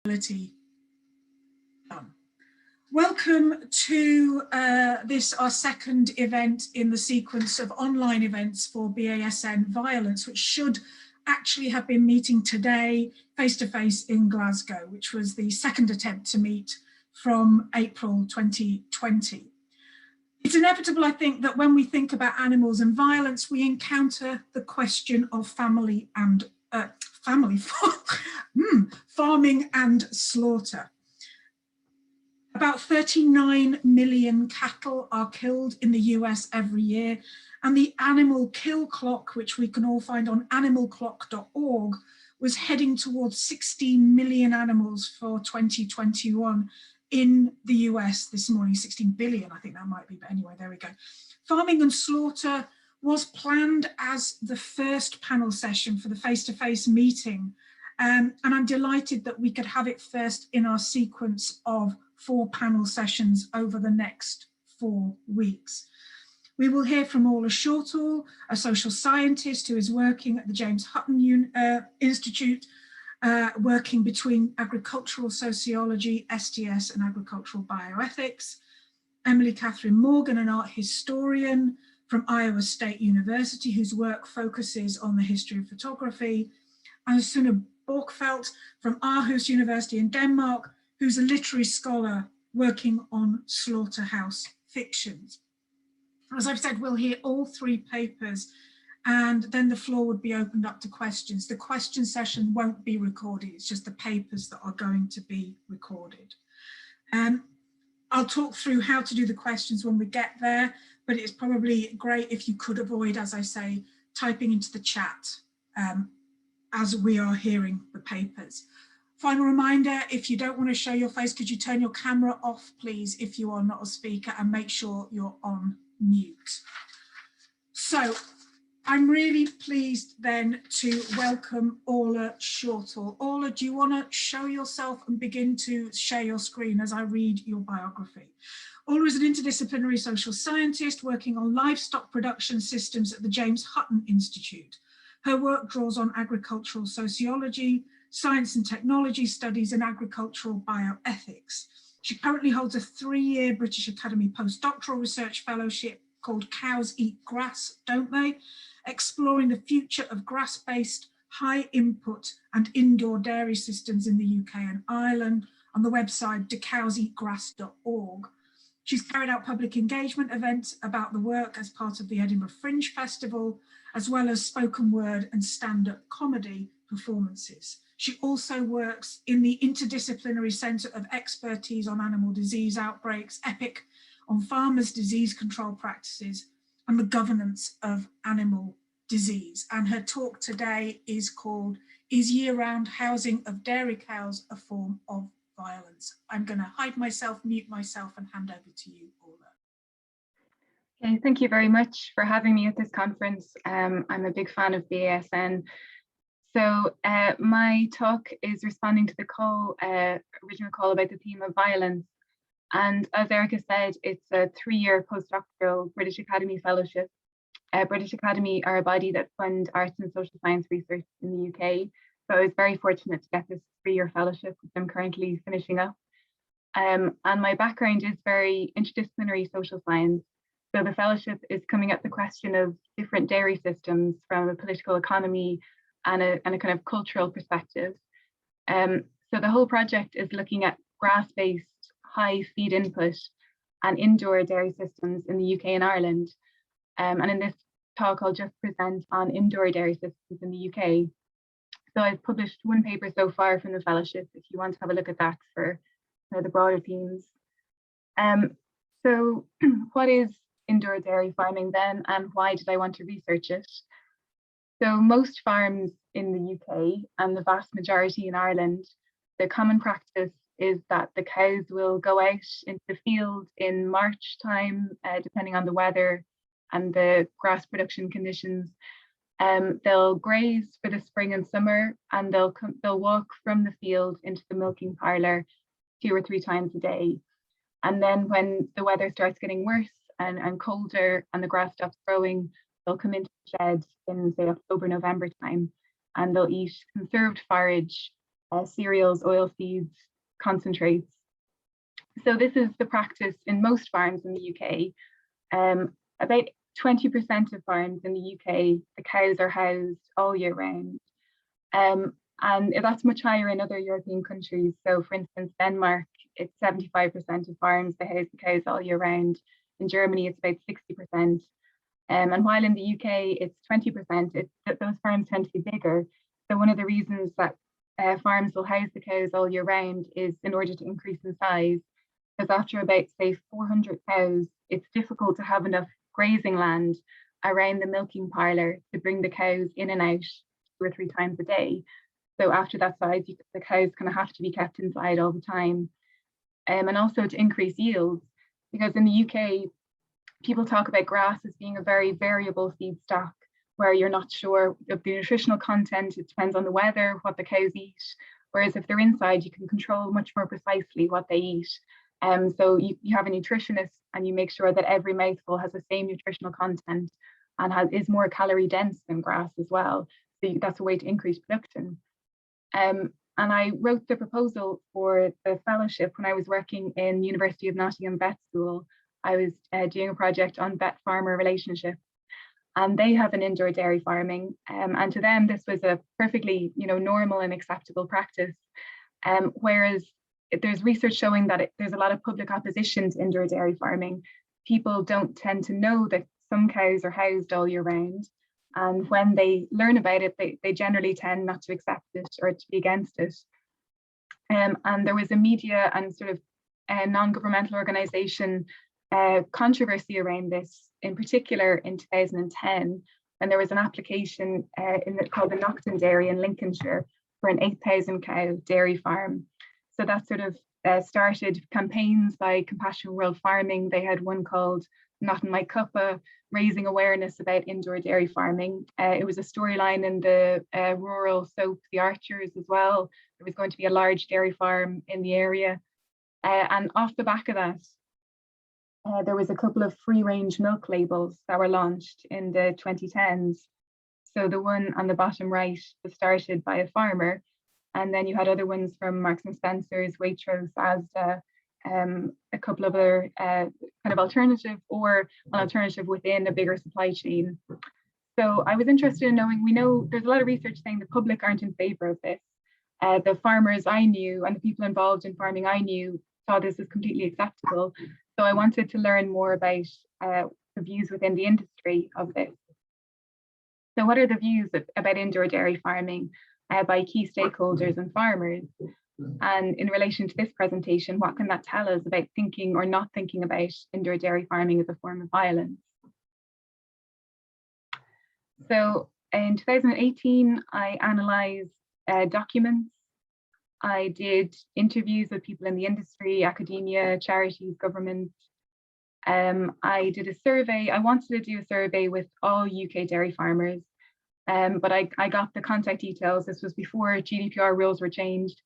done. Welcome to this, our second event in the sequence of online events for BASN Violence, which should actually have been meeting today face-to-face in Glasgow, which was the second attempt to meet from April 2020. It's inevitable, I think, that when we think about animals and violence, we encounter the question of family and farming and slaughter. About 39 million cattle are killed in the US every year, and the animal kill clock, which we can all find on animalclock.org, was heading towards 16 million animals for 2021 in the US this morning. 16 billion, I think that might be, but anyway, there we go. Farming and slaughter was planned as the first panel session for the face-to-face meeting, and I'm delighted that we could have it first in our sequence of 4 panel sessions over the next 4 weeks. We will hear from Orla Shortall, a social scientist who is working at the James Hutton Institute, working between agricultural sociology, STS, and agricultural bioethics. Emily Catherine Morgan, an art historian from Iowa State University, whose work focuses on the history of photography, and Sune Borkfelt from Aarhus University in Denmark, who's a literary scholar working on slaughterhouse fictions. As I've said, we'll hear all 3 papers, and then the floor would be opened up to questions. The question session won't be recorded, it's just the papers that are going to be recorded. I'll talk through how to do the questions when we get there, but it's probably great if you could avoid, as I say, typing into the chat as we are hearing the papers. Final reminder, if you don't want to show your face, could you turn your camera off, please, if you are not a speaker, and make sure you're on mute. So I'm really pleased then to welcome Orla Shortall. Orla, do you want to show yourself and begin to share your screen as I read your biography? Orla is an interdisciplinary social scientist working on livestock production systems at the James Hutton Institute. Her work draws on agricultural sociology, science and technology studies, and agricultural bioethics. She currently holds a 3-year British Academy postdoctoral research fellowship called Cows Eat Grass, Don't They?, exploring the future of grass-based, high input and indoor dairy systems in the UK and Ireland on the website docowseatgrass.org. She's carried out public engagement events about the work as part of the Edinburgh Fringe Festival, as well as spoken word and stand-up comedy performances. She also works in the Interdisciplinary Centre of Expertise on Animal Disease Outbreaks, EPIC, on farmers' disease control practices and the governance of animal disease. And her talk today is called, Is Year-Round Housing of Dairy Cows a Form of Violence? I'm going to hide myself, mute myself, and hand over to you, Orla. Okay, thank you very much for having me at this conference. I'm a big fan of BASN. So my talk is responding to the call, original call about the theme of violence. And as Erica said, it's a 3-year postdoctoral British Academy fellowship. British Academy are a body that fund arts and social science research in the UK. So I was very fortunate to get this 3-year fellowship, which I'm currently finishing up. And my background is very interdisciplinary social science. So the fellowship is coming at the question of different dairy systems from a political economy and a kind of cultural perspective. So the whole project is looking at grass-based high feed input and indoor dairy systems in the UK and Ireland. And in this talk, I'll just present on indoor dairy systems in the UK. So I've published 1 paper so far from the fellowship, if you want to have a look at that for the broader themes. So what is indoor dairy farming then, and why did I want to research it? So most farms in the UK and the vast majority in Ireland, the common practice is that the cows will go out into the field in March time, depending on the weather and the grass production conditions. They'll graze for the spring and summer, and they'll walk from the field into the milking parlour 2 or 3 times a day. And then when the weather starts getting worse and colder and the grass stops growing, they'll come into the shed in, say, October, November time, and they'll eat conserved forage cereals, oil seeds, concentrates. So this is the practice in most farms in the UK. About 20% of farms in the UK, the cows are housed all year round. And that's much higher in other European countries. So for instance, Denmark, it's 75% of farms that house the cows all year round. In Germany, it's about 60%. And while in the UK, it's 20%, those farms tend to be bigger. So one of the reasons that farms will house the cows all year round is in order to increase in size. Because after about, say, 400 cows, it's difficult to have enough grazing land around the milking parlour to bring the cows in and out 2 or 3 times a day. So after that size, the cows kind of have to be kept inside all the time. And also to increase yields, because in the UK, people talk about grass as being a very variable feedstock, where you're not sure of the nutritional content. It depends on the weather, what the cows eat. Whereas if they're inside, you can control much more precisely what they eat. So you have a nutritionist and you make sure that every mouthful has the same nutritional content and is more calorie dense than grass as well. So that's a way to increase production. And I wrote the proposal for the fellowship when I was working in University of Nottingham Vet School. I was doing a project on vet-farmer relationships, and they have an indoor dairy farming. And to them, this was a perfectly, normal and acceptable practice. Whereas there's research showing that there's a lot of public opposition to indoor dairy farming. People don't tend to know that some cows are housed all year round. And when they learn about it, they generally tend not to accept it or to be against it. And there was a media and sort of non-governmental organisation controversy around this, in particular in 2010, when there was an application called the Nocton Dairy in Lincolnshire for an 8,000 cow dairy farm. So that sort of started campaigns by Compassion World Farming. They had one called Not in My Cuppa, raising awareness about indoor dairy farming. It was a storyline in the rural soap, The Archers, as well. There was going to be a large dairy farm in the area. And off the back of that, there was a couple of free-range milk labels that were launched in the 2010s. So the one on the bottom right was started by a farmer, and then you had other ones from Marks and Spencer's, Waitrose, Asda, a couple of other kind of alternative or an alternative within a bigger supply chain. So I was interested in knowing, we know there's a lot of research saying the public aren't in favour of this. The farmers I knew and the people involved in farming I knew saw this as completely acceptable. So I wanted to learn more about the views within the industry of this. So what are the views about indoor dairy farming by key stakeholders and farmers? And in relation to this presentation, what can that tell us about thinking or not thinking about indoor dairy farming as a form of violence? So in 2018, I analysed documents. I did interviews with people in the industry, academia, charities, government. I did a survey. I wanted to do a survey with all UK dairy farmers, but I got the contact details. This was before GDPR rules were changed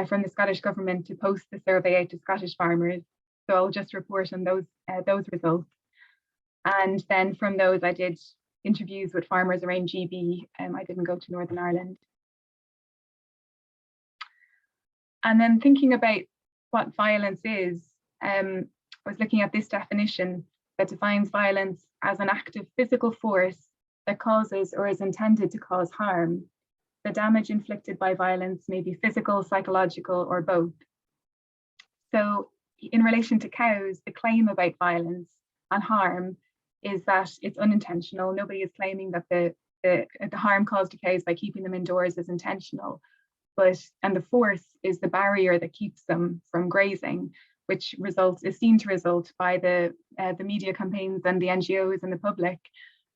from the Scottish government to post the survey out to Scottish farmers. So I'll just report on those results. And then from those, I did interviews with farmers around GB. I didn't go to Northern Ireland. And then thinking about what violence is, I was looking at this definition that defines violence as an act of physical force that causes or is intended to cause harm. The damage inflicted by violence may be physical, psychological, or both. So in relation to cows, the claim about violence and harm is that it's unintentional. Nobody is claiming that the harm caused to cows by keeping them indoors is intentional. And the force is the barrier that keeps them from grazing, which is seen to result by the media campaigns and the NGOs and the public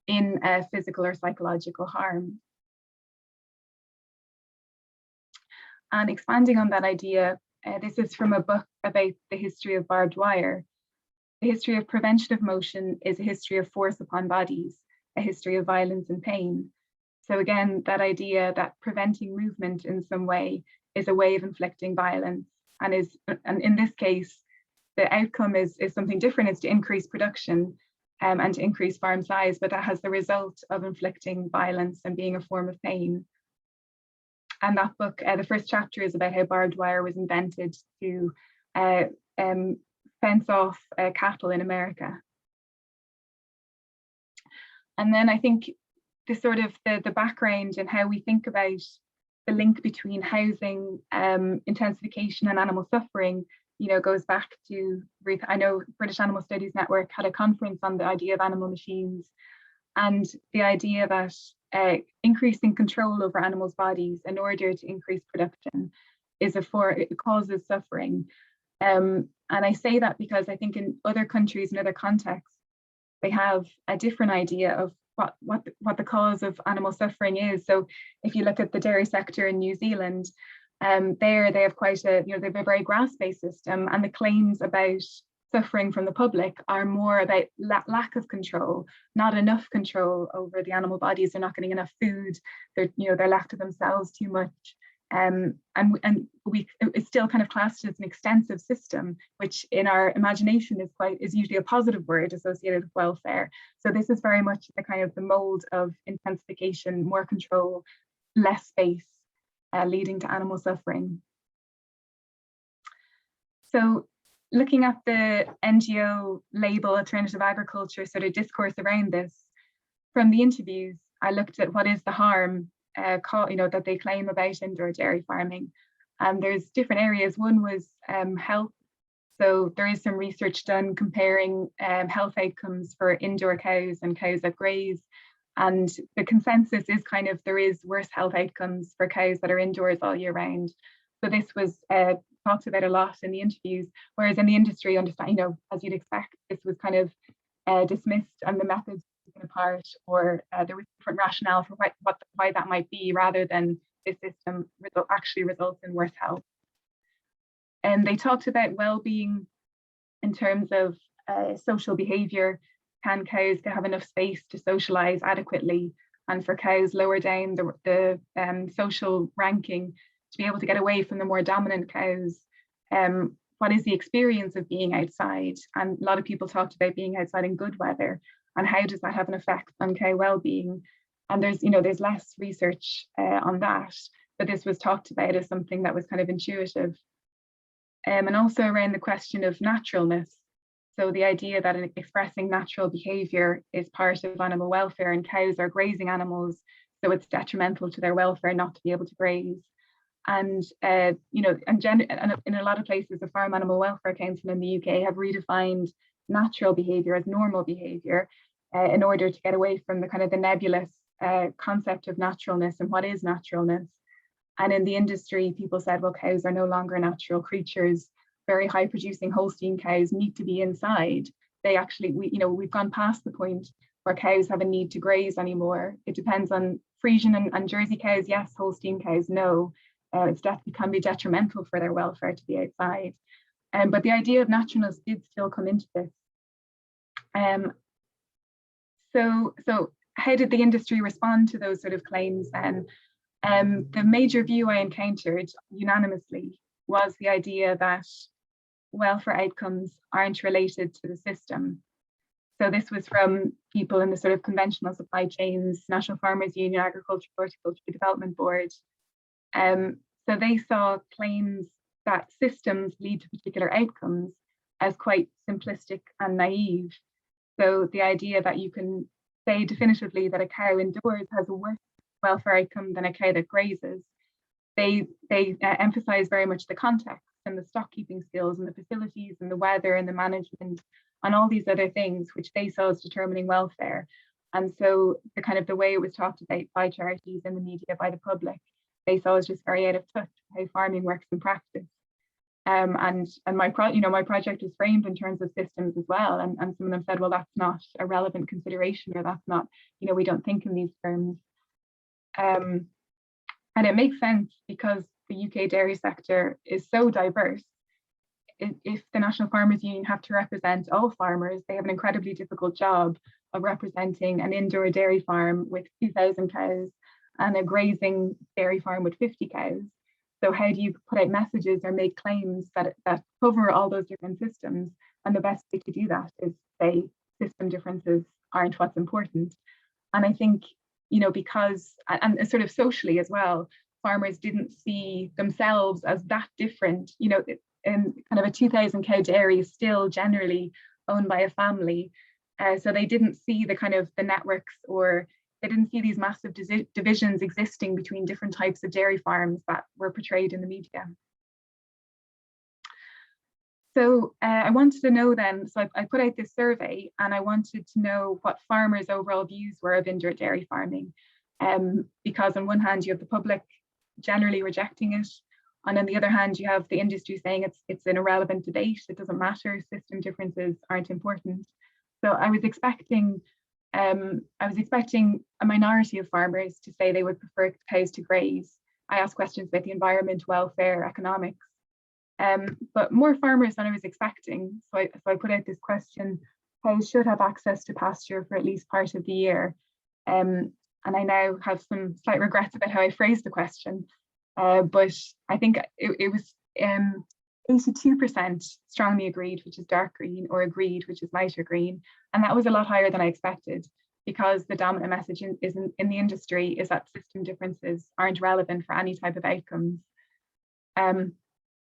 in physical or psychological harm. And expanding on that idea, this is from a book about the history of barbed wire. The history of prevention of motion is a history of force upon bodies, a history of violence and pain. So again, that idea that preventing movement in some way is a way of inflicting violence, and in this case, the outcome is something different. It's to increase production and to increase farm size, but that has the result of inflicting violence and being a form of pain. and that book, the first chapter is about how barbed wire was invented to fence off cattle in America. And then I think the sort of the background and how we think about the link between housing, intensification and animal suffering, goes back to, I know British Animal Studies Network had a conference on the idea of animal machines, and the idea that increasing control over animals' bodies in order to increase production it causes suffering. And I say that because I think in other countries, in other contexts, they have a different idea of what the cause of animal suffering is. So if you look at the dairy sector in New Zealand, there they have quite a, they have a very grass-based system, and the claims about suffering from the public are more about lack of control, not enough control over the animal bodies. They're not getting enough food. They're left to themselves too much. And it's still kind of classed as an extensive system, which in our imagination is usually a positive word associated with welfare. So this is very much the kind of the mold of intensification, more control, less space, leading to animal suffering. So looking at the NGO label alternative agriculture sort of discourse around this, from the interviews, I looked at what is the harm that they claim about indoor dairy farming. And there's different areas. One was health. So there is some research done comparing health outcomes for indoor cows and cows that graze. And the consensus is kind of there is worse health outcomes for cows that are indoors all year round. So this was talked about a lot in the interviews, whereas in the industry, as you'd expect, this was kind of dismissed and the methods taken apart, or there was different rationale for why that might be, rather than this system actually results in worse health. And they talked about well-being in terms of social behaviour. Can cows have enough space to socialise adequately, and for cows lower down the social ranking to be able to get away from the more dominant cows? What is the experience of being outside? And a lot of people talked about being outside in good weather, and how does that have an effect on cow well-being? And there's less research on that, but this was talked about as something that was kind of intuitive. And also around the question of naturalness. So the idea that expressing natural behaviour is part of animal welfare, and cows are grazing animals, so it's detrimental to their welfare not to be able to graze. And and in a lot of places, the Farm Animal Welfare Council in the UK have redefined natural behaviour as normal behaviour in order to get away from the kind of the nebulous concept of naturalness and what is naturalness. And in the industry, people said, well, cows are no longer natural creatures. Very high producing Holstein cows need to be inside. They actually, we've gone past the point where cows have a need to graze anymore. It depends on Friesian and Jersey cows, yes. Holstein cows, no. It can be detrimental for their welfare to be outside. But the idea of naturalness did still come into this. So how did the industry respond to those sort of claims then? The major view I encountered unanimously was the idea that welfare outcomes aren't related to the system. So this was from people in the sort of conventional supply chains, National Farmers Union, Agriculture, Horticulture Development Board. So they saw claims that systems lead to particular outcomes as quite simplistic and naive. So the idea that you can say definitively that a cow indoors has a worse welfare outcome than a cow that grazes, they emphasize very much the context and the stock keeping skills and the facilities and the weather and the management and all these other things which they saw as determining welfare. And so the way it was talked about by charities in the media, by the public, they saw as just very out of touch how farming works in practice. And my project is framed in terms of systems as well. And some of them said, well, that's not a relevant consideration, or that's not, we don't think in these terms. And it makes sense because the UK dairy sector is so diverse. If the National Farmers Union have to represent all farmers, they have an incredibly difficult job of representing an indoor dairy farm with 2,000 cows and a grazing dairy farm with 50 cows. So how do you put out messages or make claims that cover all those different systems? And the best way to do that is say system differences aren't what's important. And I think, because, and sort of socially as well, farmers didn't see themselves as that different. You know, in kind of a 2,000 cow dairy is still generally owned by a family. So they didn't see the kind of the networks, or they didn't see these massive divisions existing between different types of dairy farms that were portrayed in the media. So I wanted to know then, so I put out this survey and I wanted to know what farmers' overall views were of indoor dairy farming. Because on one hand, you have the public generally rejecting it. And on the other hand, you have the industry saying it's an irrelevant debate, it doesn't matter, system differences aren't important. So I was expecting a minority of farmers to say they would prefer cows to graze. I asked questions about the environment, welfare, economics. But more farmers than I was expecting. So I put out this question: cows should have access to pasture for at least part of the year. And I now have some slight regrets about how I phrased the question. But I think it was 82% strongly agreed, which is dark green, or agreed, which is lighter green. And that was a lot higher than I expected, because the dominant message in the industry is that system differences aren't relevant for any type of outcomes.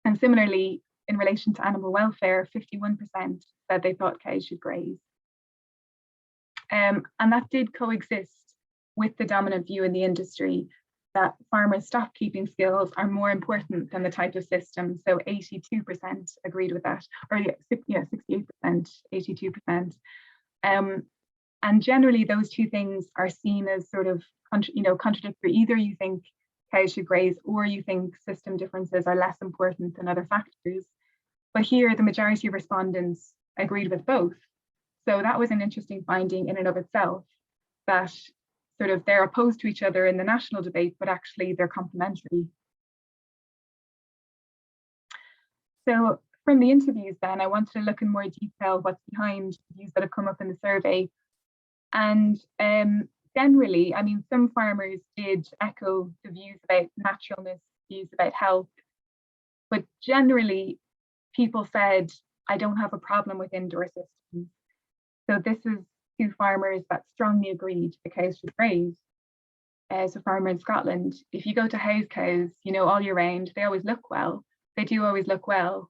And similarly, in relation to animal welfare, 51% said they thought cows should graze. And that did coexist with the dominant view in the industry that farmers' stock keeping skills are more important than the type of system. So 82% agreed with that, or yeah, 68%, 82%. And generally those two things are seen as sort of, contradictory. Either you think cows should graze, or you think system differences are less important than other factors. But here, the majority of respondents agreed with both. So that was an interesting finding in and of itself, that sort of they're opposed to each other in the national debate, but actually they're complementary. So from the interviews then, I wanted to look in more detail what's behind the views that have come up in the survey. And generally, I mean, some farmers did echo the views about naturalness, views about health, but generally people said, I don't have a problem with indoor systems. So this is two farmers that strongly agreed the cows should graze. As a farmer in Scotland, if you go to house cows, all year round, they always look well. They do always look well,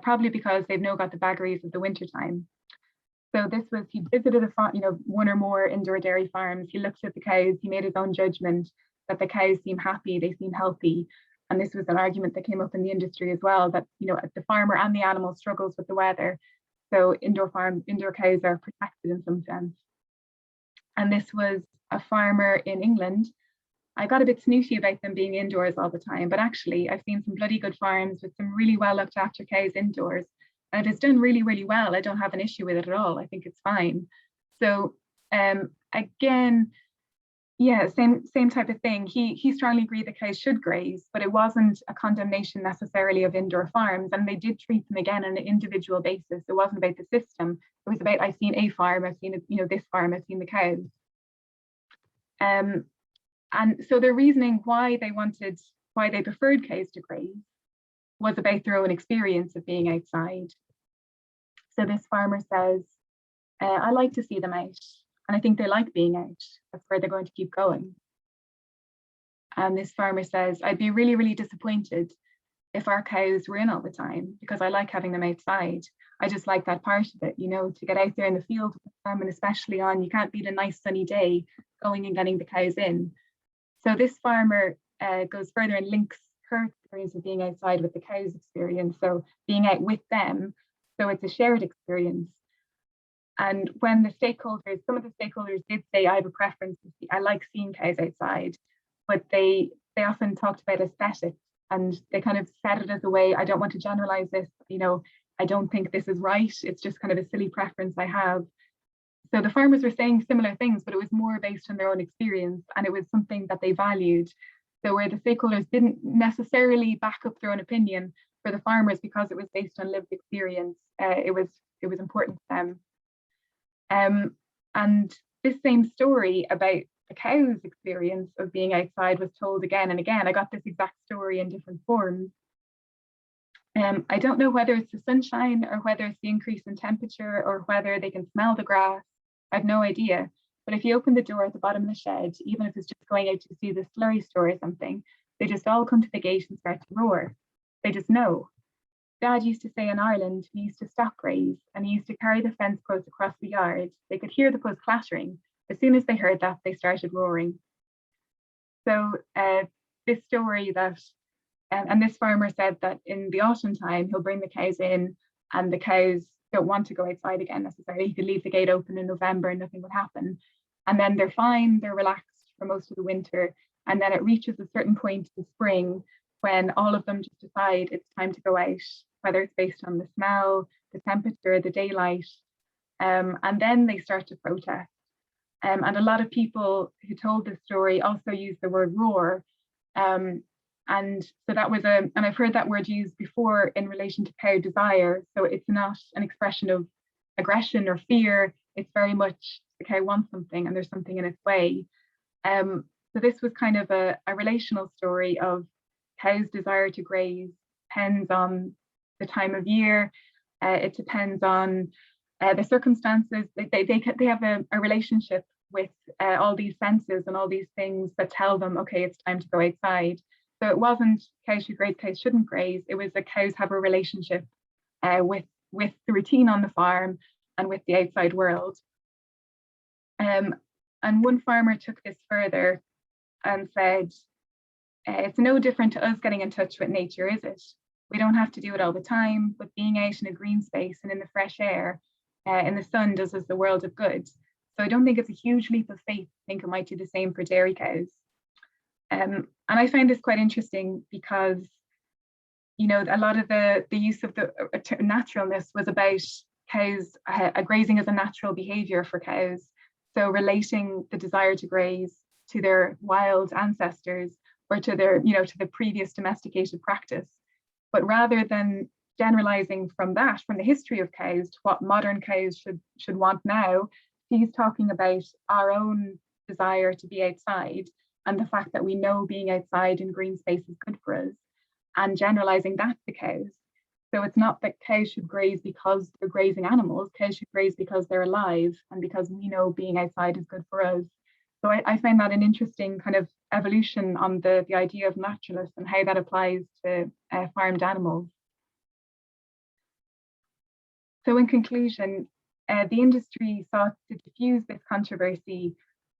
probably because they've now got the vagaries of the wintertime. So this was, he visited one or more indoor dairy farms. He looked at the cows, he made his own judgment that the cows seem happy, they seem healthy. And this was an argument that came up in the industry as well, that the farmer and the animal struggles with the weather. So indoor cows are protected in some sense. And this was a farmer in England. I got a bit snooty about them being indoors all the time, but actually I've seen some bloody good farms with some really well looked after cows indoors. And it's done really, really well. I don't have an issue with it at all. I think it's fine. So again, yeah, same type of thing. He strongly agreed that cows should graze, but it wasn't a condemnation necessarily of indoor farms. And they did treat them again on an individual basis. It wasn't about the system. It was about, I've seen a farm, I've seen this farm, I've seen the cows. And so their reasoning why they preferred cows to graze was about their own experience of being outside. So this farmer says, I like to see them out, and I think they like being out. That's where they're going to keep going. And this farmer says, I'd be really, really disappointed if our cows were in all the time, because I like having them outside. I just like that part of it, to get out there in the field with them, and especially you can't beat a nice sunny day going and getting the cows in. So this farmer goes further and links her experience of being outside with the cows' experience, so being out with them, so it's a shared experience. And when some of the stakeholders did say, I have a preference, I like seeing cows outside, but they often talked about aesthetics, and they kind of said it as a way, I don't want to generalize this, I don't think this is right, it's just kind of a silly preference I have. So the farmers were saying similar things, but it was more based on their own experience, and it was something that they valued. So where the stakeholders didn't necessarily back up their own opinion, for the farmers, because it was based on lived experience, it was important to them. And this same story about the cow's experience of being outside was told again and again. I got this exact story in different forms. I don't know whether it's the sunshine, or whether it's the increase in temperature, or whether they can smell the grass. I have no idea. But if you open the door at the bottom of the shed, even if it's just going out to see the slurry store or something, They just all come to the gate and start to roar. They just know. Dad used to say in Ireland, we used to stock graze, and he used to carry the fence posts across the yard. They could hear the posts clattering. As soon as they heard that, they started roaring. So this story that, and this farmer said that in the autumn time, he'll bring the cows in and the cows don't want to go outside again necessarily. He could leave the gate open in November and nothing would happen. And then they're fine, they're relaxed for most of the winter. And then it reaches a certain point in spring when all of them just decide it's time to go out, whether it's based on the smell, the temperature, the daylight. And then they start to protest. And a lot of people who told this story also use the word roar. And so that was and I've heard that word used before in relation to cow desire. So it's not an expression of aggression or fear. It's very much the cow wants something and there's something in its way. So this was kind of a relational story of cows' desire to graze depends on the time of year. It depends on the circumstances. They have a relationship with all these senses and all these things that tell them, okay, it's time to go outside. So it wasn't cows should graze, cows shouldn't graze. It was that cows have a relationship with the routine on the farm and with the outside world. And one farmer took this further and said, it's no different to us getting in touch with nature, is it? We don't have to do it all the time, but being out in a green space and in the fresh air, in the sun does us the world of good. So I don't think it's a huge leap of faith to think it might do the same for dairy cows. And I find this quite interesting because, you know, a lot of the use of the naturalness was about cows, grazing as a natural behavior for cows. So relating the desire to graze to their wild ancestors or to their, you know, to the previous domesticated practice. But rather than generalizing from that, from the history of cows to what modern cows should want now, he's talking about our own desire to be outside and the fact that we know being outside in green space is good for us, and generalizing that to cows. So it's not that cows should graze because they're grazing animals, cows should graze because they're alive and because we know being outside is good for us. So I find that an interesting kind of evolution on the idea of naturalness and how that applies to farmed animals. So in conclusion, the industry sought to diffuse this controversy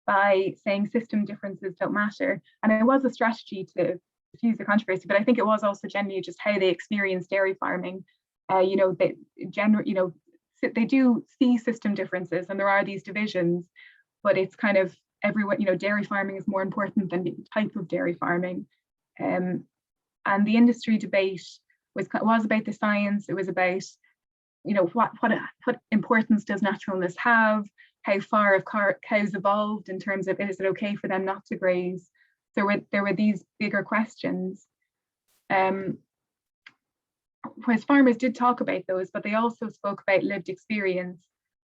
by saying system differences don't matter. And it was a strategy to diffuse the controversy, but I think it was also generally just how they experience dairy farming. You know, they do see system differences and there are these divisions, but it's kind of everyone, you know, dairy farming is more important than the type of dairy farming. And the industry debate was about the science. It was about, you know, what importance does naturalness have? How far have cows evolved in terms of, is it okay for them not to graze? So there were these bigger questions. Whereas farmers did talk about those, but they also spoke about lived experience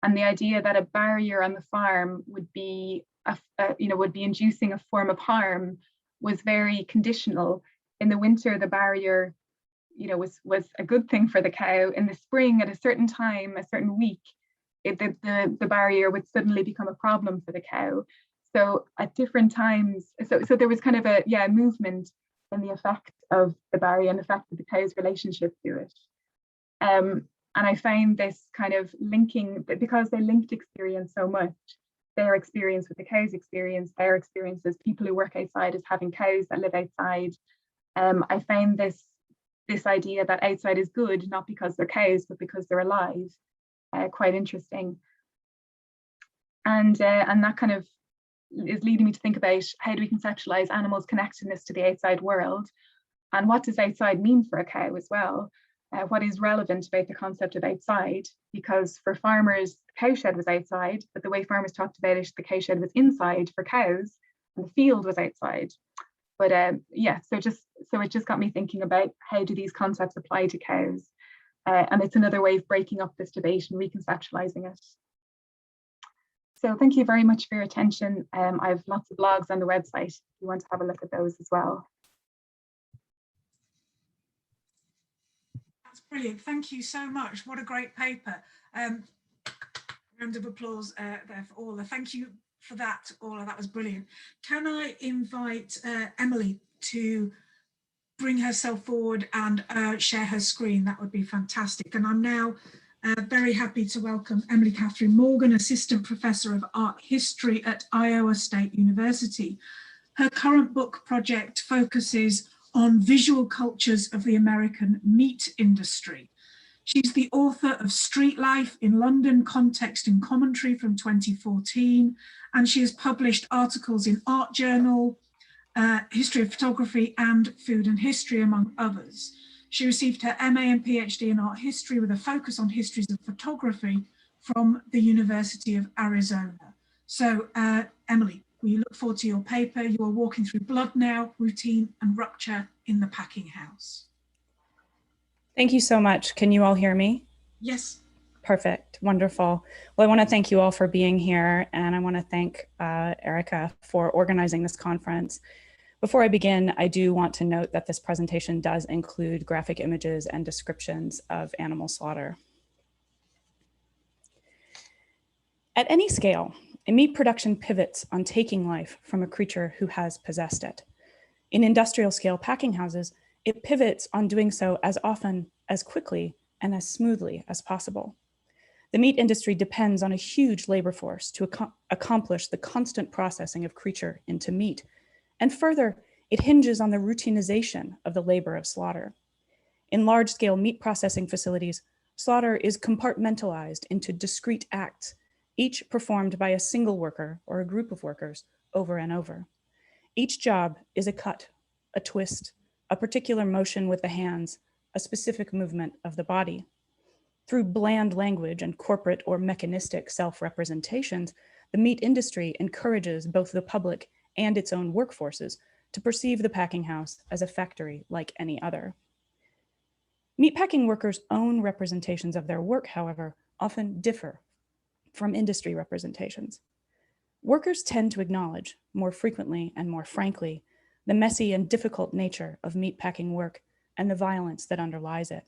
and the idea that a barrier on the farm would be, would be inducing a form of harm was very conditional. In the winter, the barrier, you know, was a good thing for the cow. In the spring, at a certain time, a certain week, the barrier would suddenly become a problem for the cow. So at different times, so there was kind of a movement in the effect of the barrier and the effect of the cow's relationship to it. And I find this kind of linking, because they linked experience so much, their experience with the cow's experience, their experience as people who work outside as having cows that live outside. I find this idea that outside is good, not because they're cows, but because they're alive, quite interesting. And that kind of is leading me to think about how do we conceptualize animals' connectedness to the outside world, and what does outside mean for a cow as well? What is relevant about the concept of outside? Because for farmers, the cowshed was outside, but the way farmers talked about it, the cowshed was inside for cows, and the field was outside. But so it just got me thinking about how do these concepts apply to cows? And it's another way of breaking up this debate and reconceptualizing it. So thank you very much for your attention. I have lots of blogs on the website if you want to have a look at those as well. That's brilliant. Thank you so much. What a great paper. Round of applause there for Orla. Thank you for that, Orla. That was brilliant. Can I invite Emily to bring herself forward and share her screen, that would be fantastic. And I'm now very happy to welcome Emily Catherine Morgan, Assistant Professor of Art History at Iowa State University. Her current book project focuses on visual cultures of the American meat industry. She's the author of Street Life in London, Context and Commentary from 2014, and she has published articles in Art Journal, History of Photography, and Food and History, among others. She received her MA and PhD in art history with a focus on histories of photography from the University of Arizona. So, Emily, we look forward to your paper. You are walking through blood now, routine, and rupture in the Packinghouse. Thank you so much. Can you all hear me? Yes. Perfect. Wonderful. Well, I want to thank you all for being here, and I want to thank Erica for organizing this conference. Before I begin, I do want to note that this presentation does include graphic images and descriptions of animal slaughter. At any scale, a meat production pivots on taking life from a creature who has possessed it. In industrial scale packing houses, it pivots on doing so as often, as quickly, and as smoothly as possible. The meat industry depends on a huge labor force to accomplish the constant processing of creature into meat. And further, it hinges on the routinization of the labor of slaughter. In large-scale meat processing facilities, slaughter is compartmentalized into discrete acts, each performed by a single worker or a group of workers over and over. Each job is a cut, a twist, a particular motion with the hands, a specific movement of the body. Through bland language and corporate or mechanistic self-representations, the meat industry encourages both the public and its own workforces to perceive the packing house as a factory like any other. Meatpacking workers' own representations of their work, however, often differ from industry representations. Workers tend to acknowledge, more frequently and more frankly, the messy and difficult nature of meatpacking work and the violence that underlies it.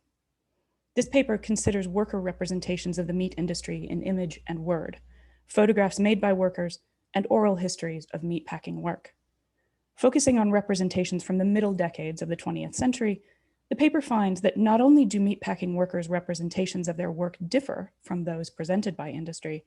This paper considers worker representations of the meat industry in image and word, photographs made by workers, and oral histories of meatpacking work. Focusing on representations from the middle decades of the 20th century, the paper finds that not only do meatpacking workers' representations of their work differ from those presented by industry,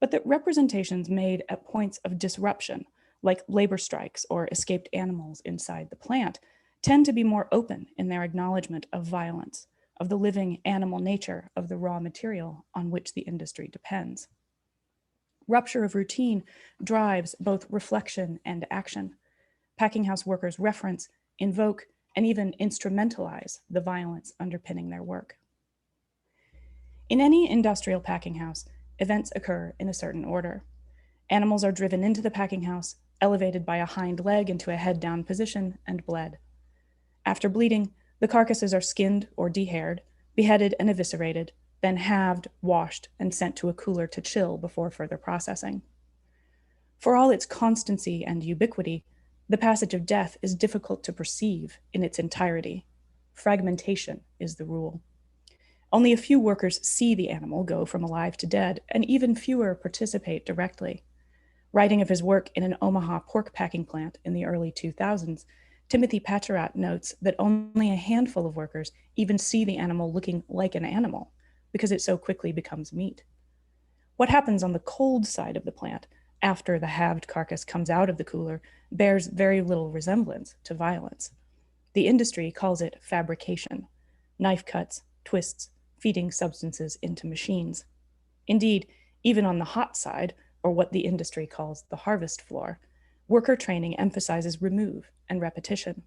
but that representations made at points of disruption, like labor strikes or escaped animals inside the plant, tend to be more open in their acknowledgement of violence, of the living animal nature of the raw material on which the industry depends. Rupture of routine drives both reflection and action. Packing house workers reference, invoke, and even instrumentalize the violence underpinning their work. In any industrial packing house, events occur in a certain order. Animals are driven into the packing house, elevated by a hind leg into a head down position, and bled. After bleeding, the carcasses are skinned or dehaired, beheaded and eviscerated, then halved, washed, and sent to a cooler to chill before further processing. For all its constancy and ubiquity, the passage of death is difficult to perceive in its entirety. Fragmentation is the rule. Only a few workers see the animal go from alive to dead, and even fewer participate directly. Writing of his work in an Omaha pork packing plant in the early 2000s, Timothy Pacharat notes that only a handful of workers even see the animal looking like an animal because it so quickly becomes meat. What happens on the cold side of the plant after the halved carcass comes out of the cooler bears very little resemblance to violence. The industry calls it fabrication, knife cuts, twists, feeding substances into machines. Indeed, even on the hot side, or what the industry calls the harvest floor, worker training emphasizes remove and repetition.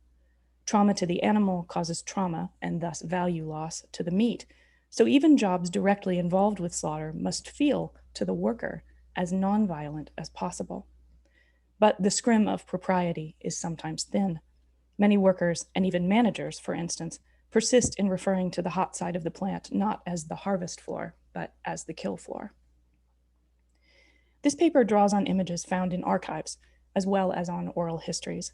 Trauma to the animal causes trauma and thus value loss to the meat, so even jobs directly involved with slaughter must feel to the worker as nonviolent as possible. But the scrim of propriety is sometimes thin. Many workers, and even managers, for instance, persist in referring to the hot side of the plant not as the harvest floor, but as the kill floor. This paper draws on images found in archives, as well as on oral histories.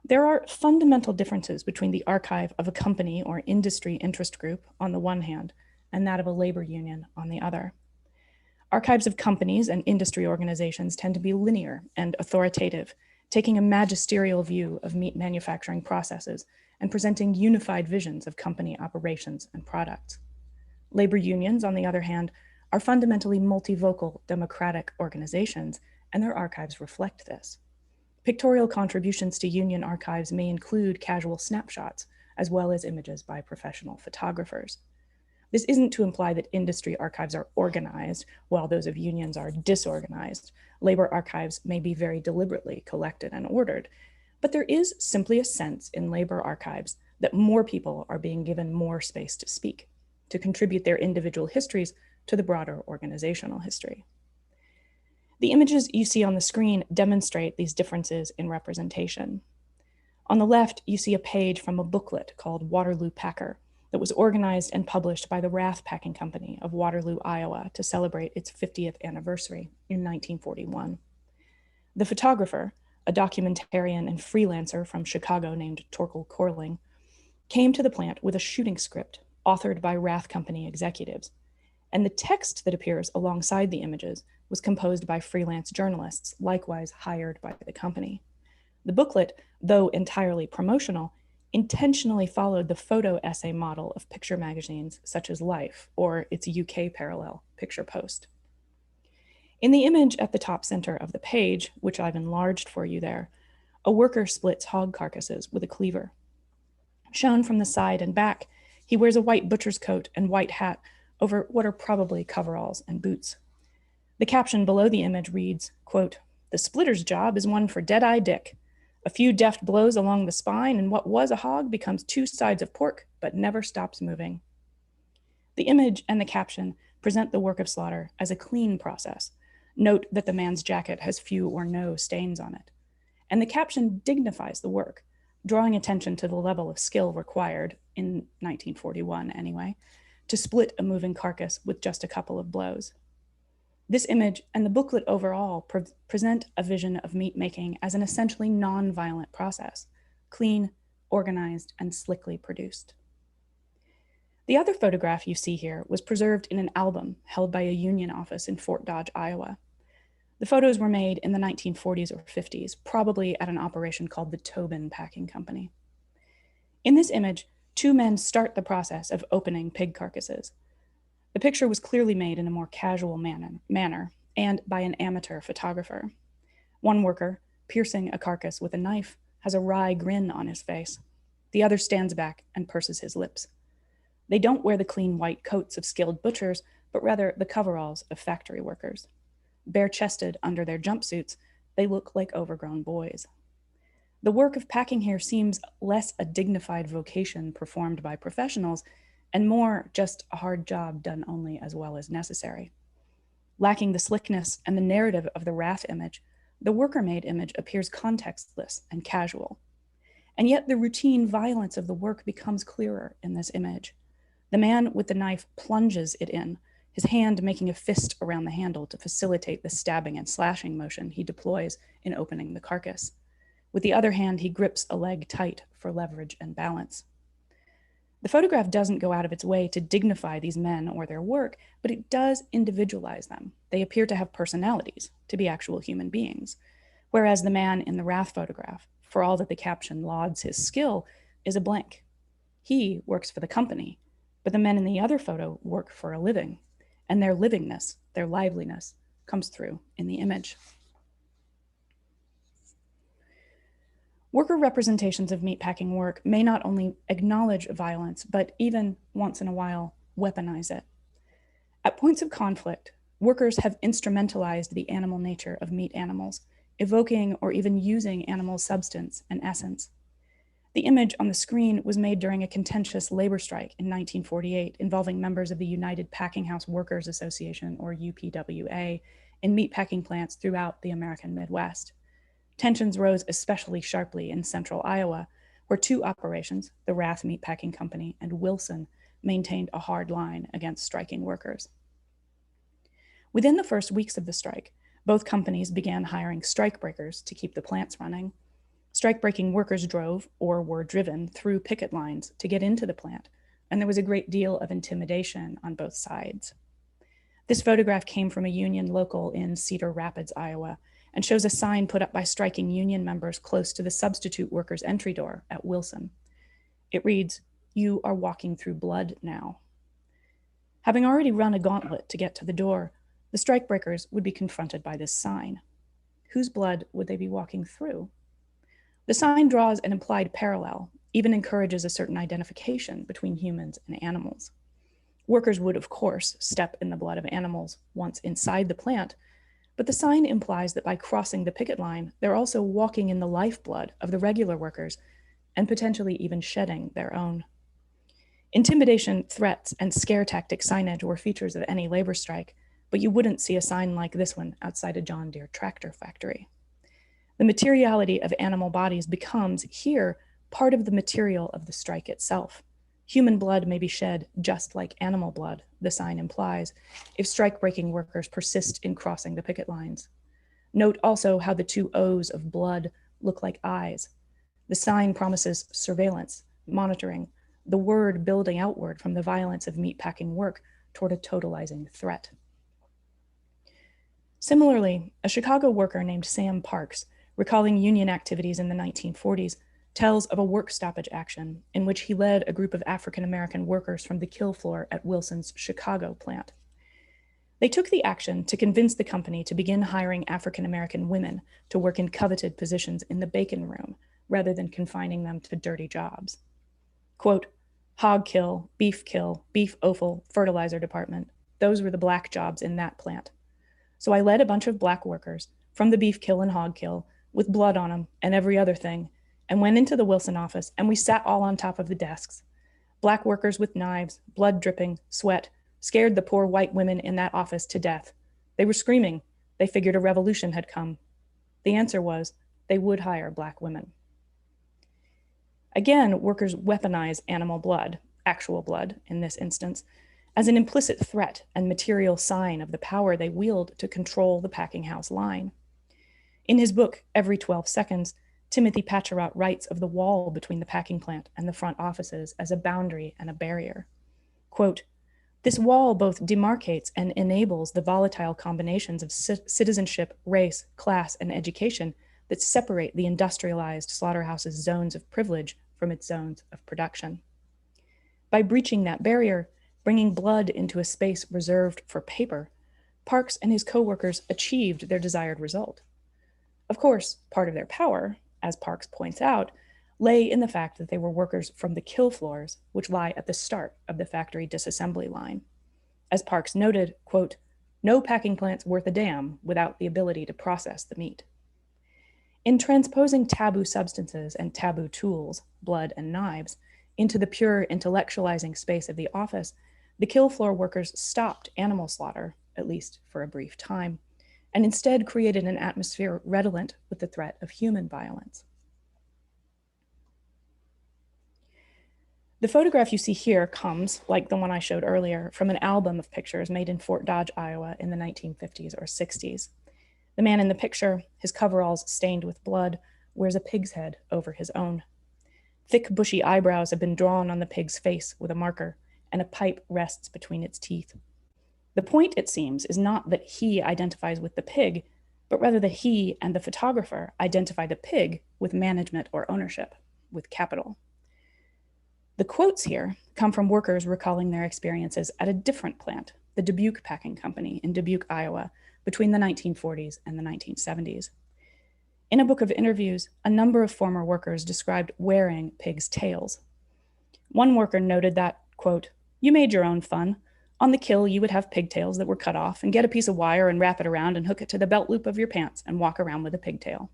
There are fundamental differences between the archive of a company or industry interest group on the one hand, and that of a labor union on the other. Archives of companies and industry organizations tend to be linear and authoritative, taking a magisterial view of meat manufacturing processes and presenting unified visions of company operations and products. Labor unions, on the other hand, are fundamentally multivocal democratic organizations, and their archives reflect this. Pictorial contributions to union archives may include casual snapshots, as well as images by professional photographers. This isn't to imply that industry archives are organized, while those of unions are disorganized. Labor archives may be very deliberately collected and ordered, but there is simply a sense in labor archives that more people are being given more space to speak, to contribute their individual histories to the broader organizational history. The images you see on the screen demonstrate these differences in representation. On the left, you see a page from a booklet called Waterloo Packer that was organized and published by the Rath Packing Company of Waterloo, Iowa, to celebrate its 50th anniversary in 1941. The photographer, a documentarian and freelancer from Chicago named Torkel Korling, came to the plant with a shooting script authored by Rath Company executives, and the text that appears alongside the images was composed by freelance journalists, likewise hired by the company. The booklet, though entirely promotional, intentionally followed the photo essay model of picture magazines such as Life or its UK parallel, Picture Post. In the image at the top center of the page, which I've enlarged for you there, a worker splits hog carcasses with a cleaver. Shown from the side and back, he wears a white butcher's coat and white hat over what are probably coveralls and boots. The caption below the image reads, quote, "The splitter's job is one for Dead-Eye Dick. A few deft blows along the spine and what was a hog becomes two sides of pork, but never stops moving." The image and the caption present the work of slaughter as a clean process. Note that the man's jacket has few or no stains on it. And the caption dignifies the work, drawing attention to the level of skill required, in 1941 anyway, to split a moving carcass with just a couple of blows. This image and the booklet overall present a vision of meat making as an essentially non-violent process, clean, organized, and slickly produced. The other photograph you see here was preserved in an album held by a union office in Fort Dodge, Iowa. The photos were made in the 1940s or 50s, probably at an operation called the Tobin Packing Company. In this image, two men start the process of opening pig carcasses. The picture was clearly made in a more casual manner and by an amateur photographer. One worker, piercing a carcass with a knife, has a wry grin on his face. The other stands back and purses his lips. They don't wear the clean white coats of skilled butchers, but rather the coveralls of factory workers. Bare-chested under their jumpsuits, they look like overgrown boys. The work of packing here seems less a dignified vocation performed by professionals and more just a hard job done only as well as necessary. Lacking the slickness and the narrative of the Rath image, the worker-made image appears contextless and casual. And yet the routine violence of the work becomes clearer in this image. The man with the knife plunges it in, his hand making a fist around the handle to facilitate the stabbing and slashing motion he deploys in opening the carcass. With the other hand, he grips a leg tight for leverage and balance. The photograph doesn't go out of its way to dignify these men or their work, but it does individualize them. They appear to have personalities, to be actual human beings. Whereas the man in the Rath photograph, for all that the caption lauds his skill, is a blank. He works for the company, but the men in the other photo work for a living, and their livingness, their liveliness, comes through in the image. Worker representations of meatpacking work may not only acknowledge violence, but even, once in a while, weaponize it. At points of conflict, workers have instrumentalized the animal nature of meat animals, evoking or even using animal substance and essence. The image on the screen was made during a contentious labor strike in 1948 involving members of the United Packinghouse Workers Association, or UPWA, in meatpacking plants throughout the American Midwest. Tensions rose especially sharply in central Iowa, where two operations, the Rath Meatpacking Company and Wilson, maintained a hard line against striking workers. Within the first weeks of the strike, both companies began hiring strikebreakers to keep the plants running. Strike-breaking workers drove, or were driven, through picket lines to get into the plant, and there was a great deal of intimidation on both sides. This photograph came from a union local in Cedar Rapids, Iowa, and shows a sign put up by striking union members close to the substitute workers' entry door at Wilson. It reads, "You are walking through blood now." Having already run a gauntlet to get to the door, the strikebreakers would be confronted by this sign. Whose blood would they be walking through? The sign draws an implied parallel, even encourages a certain identification between humans and animals. Workers would, of course, step in the blood of animals once inside the plant, but the sign implies that by crossing the picket line, they're also walking in the lifeblood of the regular workers and potentially even shedding their own. Intimidation, threats, and scare tactic signage were features of any labor strike, but you wouldn't see a sign like this one outside a John Deere tractor factory. The materiality of animal bodies becomes, here, part of the material of the strike itself. Human blood may be shed just like animal blood, the sign implies, if strike-breaking workers persist in crossing the picket lines. Note also how the two O's of blood look like eyes. The sign promises surveillance, monitoring, the word building outward from the violence of meatpacking work toward a totalizing threat. Similarly, a Chicago worker named Sam Parks, recalling union activities in the 1940s, tells of a work stoppage action in which he led a group of African-American workers from the kill floor at Wilson's Chicago plant. They took the action to convince the company to begin hiring African-American women to work in coveted positions in the bacon room, rather than confining them to dirty jobs. Quote, hog kill, beef offal, fertilizer department. Those were the black jobs in that plant. So I led a bunch of black workers from the beef kill and hog kill with blood on them and every other thing, and went into the Wilson office, and we sat all on top of the desks. Black workers with knives, blood dripping, sweat, scared the poor white women in that office to death. They were screaming. They figured a revolution had come. The answer was they would hire black women. Again, workers weaponize animal blood, actual blood in this instance, as an implicit threat and material sign of the power they wield to control the Packinghouse line. In his book, Every 12 Seconds, Timothy Pacherot writes of the wall between the packing plant and the front offices as a boundary and a barrier. Quote, this wall both demarcates and enables the volatile combinations of citizenship, race, class, and education that separate the industrialized slaughterhouse's zones of privilege from its zones of production. By breaching that barrier, bringing blood into a space reserved for paper, Parks and his co-workers achieved their desired result. Of course, part of their power, as Parks points out, lay in the fact that they were workers from the kill floors, which lie at the start of the factory disassembly line. As Parks noted, quote, no packing plant's worth a damn without the ability to process the meat. In transposing taboo substances and taboo tools, blood and knives, into the pure intellectualizing space of the office, the kill floor workers stopped animal slaughter, at least for a brief time, and instead created an atmosphere redolent with the threat of human violence. The photograph you see here comes, like the one I showed earlier, from an album of pictures made in Fort Dodge, Iowa in the 1950s or 60s. The man in the picture, his coveralls stained with blood, wears a pig's head over his own. Thick, bushy eyebrows have been drawn on the pig's face with a marker, and a pipe rests between its teeth. The point, it seems, is not that he identifies with the pig, but rather that he and the photographer identify the pig with management or ownership, with capital. The quotes here come from workers recalling their experiences at a different plant, the Dubuque Packing Company in Dubuque, Iowa, between the 1940s and the 1970s. In a book of interviews, a number of former workers described wearing pigs' tails. One worker noted that, quote, you made your own fun. On the kill, you would have pigtails that were cut off and get a piece of wire and wrap it around and hook it to the belt loop of your pants and walk around with a pigtail.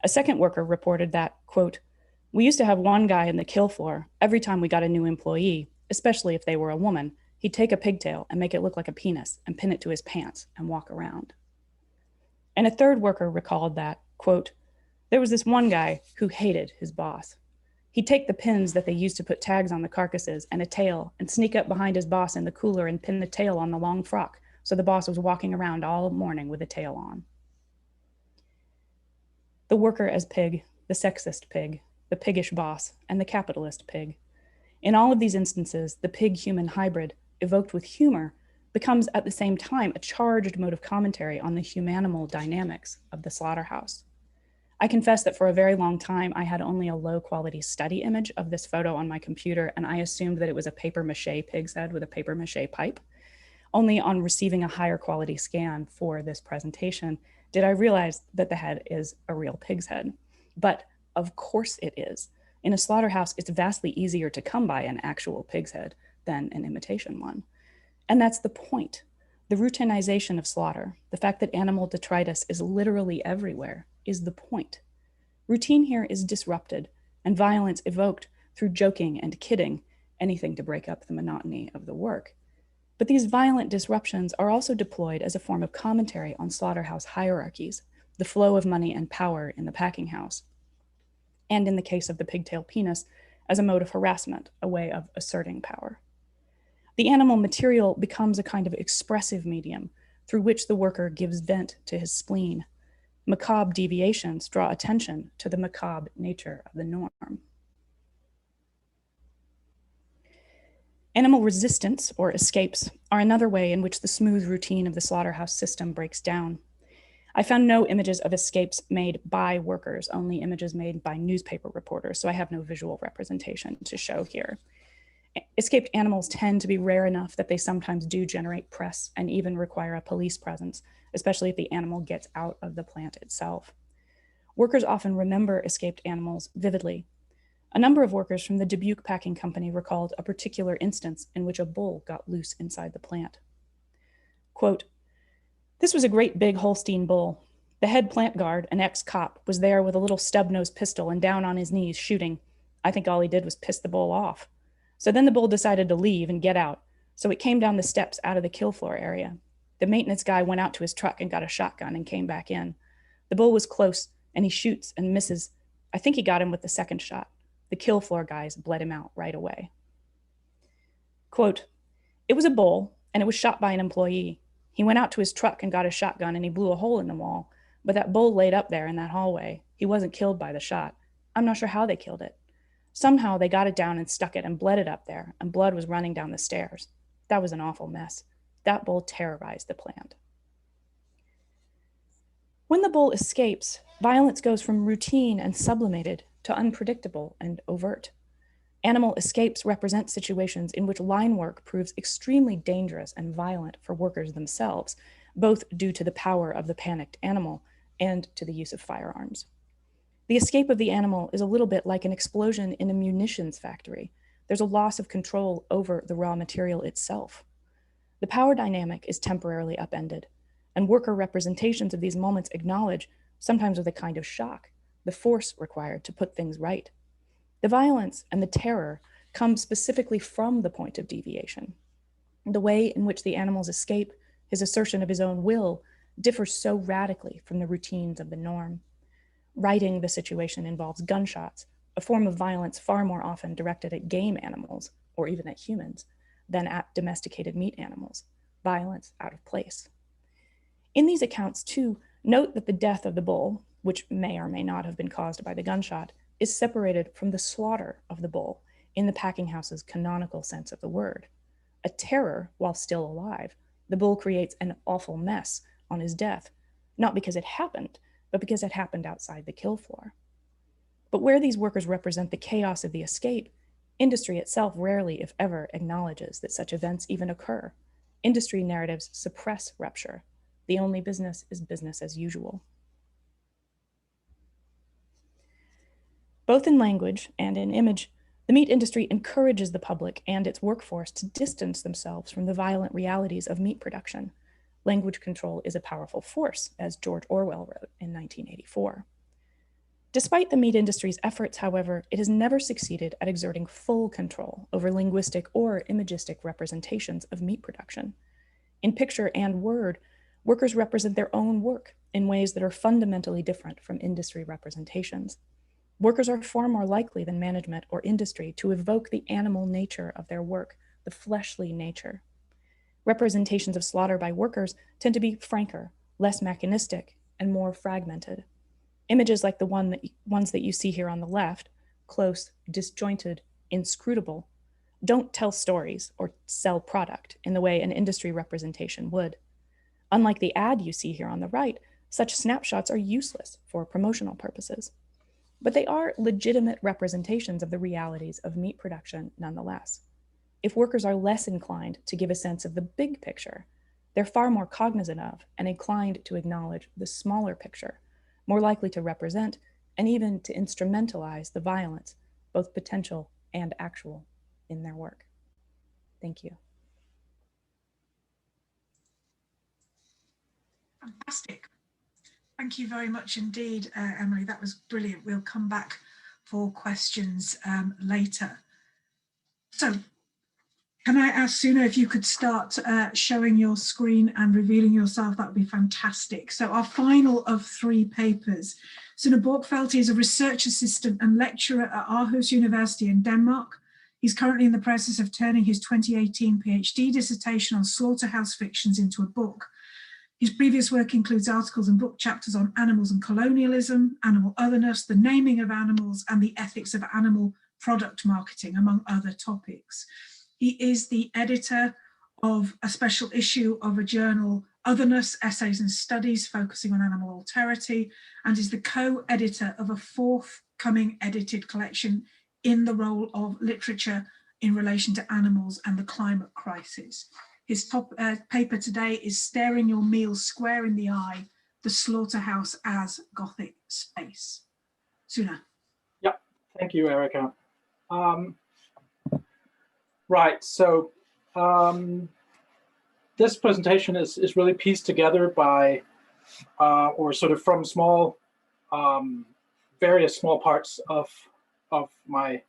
A second worker reported that, quote, we used to have one guy in the kill floor. Every time we got a new employee, especially if they were a woman, he'd take a pigtail and make it look like a penis and pin it to his pants and walk around. And a third worker recalled that, quote, there was this one guy who hated his boss. He'd take the pins that they used to put tags on the carcasses and a tail and sneak up behind his boss in the cooler and pin the tail on the long frock so the boss was walking around all morning with a tail on. The worker as pig, the sexist pig, the piggish boss, and the capitalist pig. In all of these instances, the pig-human hybrid, evoked with humor, becomes at the same time a charged mode of commentary on the humanimal dynamics of the slaughterhouse. I confess that for a very long time, I had only a low quality study image of this photo on my computer, and I assumed that it was a paper mache pig's head with a paper mache pipe. Only on receiving a higher quality scan for this presentation did I realize that the head is a real pig's head. But of course it is. In a slaughterhouse, it's vastly easier to come by an actual pig's head than an imitation one. And that's the point. The routinization of slaughter, the fact that animal detritus is literally everywhere, is the point. Routine here is disrupted and violence evoked through joking and kidding, anything to break up the monotony of the work. But these violent disruptions are also deployed as a form of commentary on slaughterhouse hierarchies, the flow of money and power in the packing house, and in the case of the pigtail penis, as a mode of harassment, a way of asserting power. The animal material becomes a kind of expressive medium through which the worker gives vent to his spleen. Macabre deviations draw attention to the macabre nature of the norm. Animal resistance, or escapes, are another way in which the smooth routine of the slaughterhouse system breaks down. I found no images of escapes made by workers, only images made by newspaper reporters, so I have no visual representation to show here. Escaped animals tend to be rare enough that they sometimes do generate press and even require a police presence, especially if the animal gets out of the plant itself. Workers often remember escaped animals vividly. A number of workers from the Dubuque Packing Company recalled a particular instance in which a bull got loose inside the plant. Quote, "This was a great big Holstein bull. The head plant guard, an ex-cop, was there with a little stub-nosed pistol and down on his knees shooting. I think all he did was piss the bull off. So then the bull decided to leave and get out. So it came down the steps out of the kill floor area. The maintenance guy went out to his truck and got a shotgun and came back in. The bull was close and he shoots and misses. I think he got him with the second shot. The kill floor guys bled him out right away." Quote, "It was a bull and it was shot by an employee. He went out to his truck and got his shotgun and he blew a hole in the wall. But that bull laid up there in that hallway. He wasn't killed by the shot. I'm not sure how they killed it. Somehow they got it down and stuck it and bled it up there, and blood was running down the stairs. That was an awful mess. That bull terrorized the plant." When the bull escapes, violence goes from routine and sublimated to unpredictable and overt. Animal escapes represent situations in which line work proves extremely dangerous and violent for workers themselves, both due to the power of the panicked animal and to the use of firearms. The escape of the animal is a little bit like an explosion in a munitions factory. There's a loss of control over the raw material itself. The power dynamic is temporarily upended, and worker representations of these moments acknowledge, sometimes with a kind of shock, the force required to put things right. The violence and the terror come specifically from the point of deviation. The way in which the animal's escape, his assertion of his own will, differs so radically from the routines of the norm. Righting the situation involves gunshots, a form of violence far more often directed at game animals, or even at humans, than at domesticated meat animals, violence out of place. In these accounts, too, note that the death of the bull, which may or may not have been caused by the gunshot, is separated from the slaughter of the bull in the Packinghouse's canonical sense of the word. A terror while still alive, the bull creates an awful mess on his death, not because it happened, but because it happened outside the kill floor. But where these workers represent the chaos of the escape, industry itself rarely, if ever, acknowledges that such events even occur. Industry narratives suppress rupture. The only business is business as usual. Both in language and in image, the meat industry encourages the public and its workforce to distance themselves from the violent realities of meat production. Language control is a powerful force, as George Orwell wrote in 1984. Despite the meat industry's efforts, however, it has never succeeded at exerting full control over linguistic or imagistic representations of meat production. In picture and word, workers represent their own work in ways that are fundamentally different from industry representations. Workers are far more likely than management or industry to evoke the animal nature of their work, the fleshly nature. Representations of slaughter by workers tend to be franker, less mechanistic, and more fragmented. Images like the ones that you see here on the left, close, disjointed, inscrutable, don't tell stories or sell product in the way an industry representation would. Unlike the ad you see here on the right, such snapshots are useless for promotional purposes. But they are legitimate representations of the realities of meat production nonetheless. If workers are less inclined to give a sense of the big picture, they're far more cognizant of and inclined to acknowledge the smaller picture, more likely to represent and even to instrumentalize the violence, both potential and actual, in their work. Thank you. Fantastic. Thank you very much indeed, Emily. That was brilliant. We'll come back for questions later. So, can I ask Sune if you could start showing your screen and revealing yourself? That would be fantastic. So our final of 3 papers. Sune Borkfelt is a research assistant and lecturer at Aarhus University in Denmark. He's currently in the process of turning his 2018 PhD dissertation on slaughterhouse fictions into a book. His previous work includes articles and book chapters on animals and colonialism, animal otherness, the naming of animals, and the ethics of animal product marketing, among other topics. He is the editor of a special issue of a journal, Otherness, Essays and Studies, focusing on animal alterity, and is the co-editor of a forthcoming edited collection in the role of literature in relation to animals and the climate crisis. His top paper today is Staring Your Meal Square in the Eye, the Slaughterhouse as Gothic Space. Sune. Yeah, thank you, Erica. Right, so this presentation is really pieced together by, or sort of from small, various small parts of my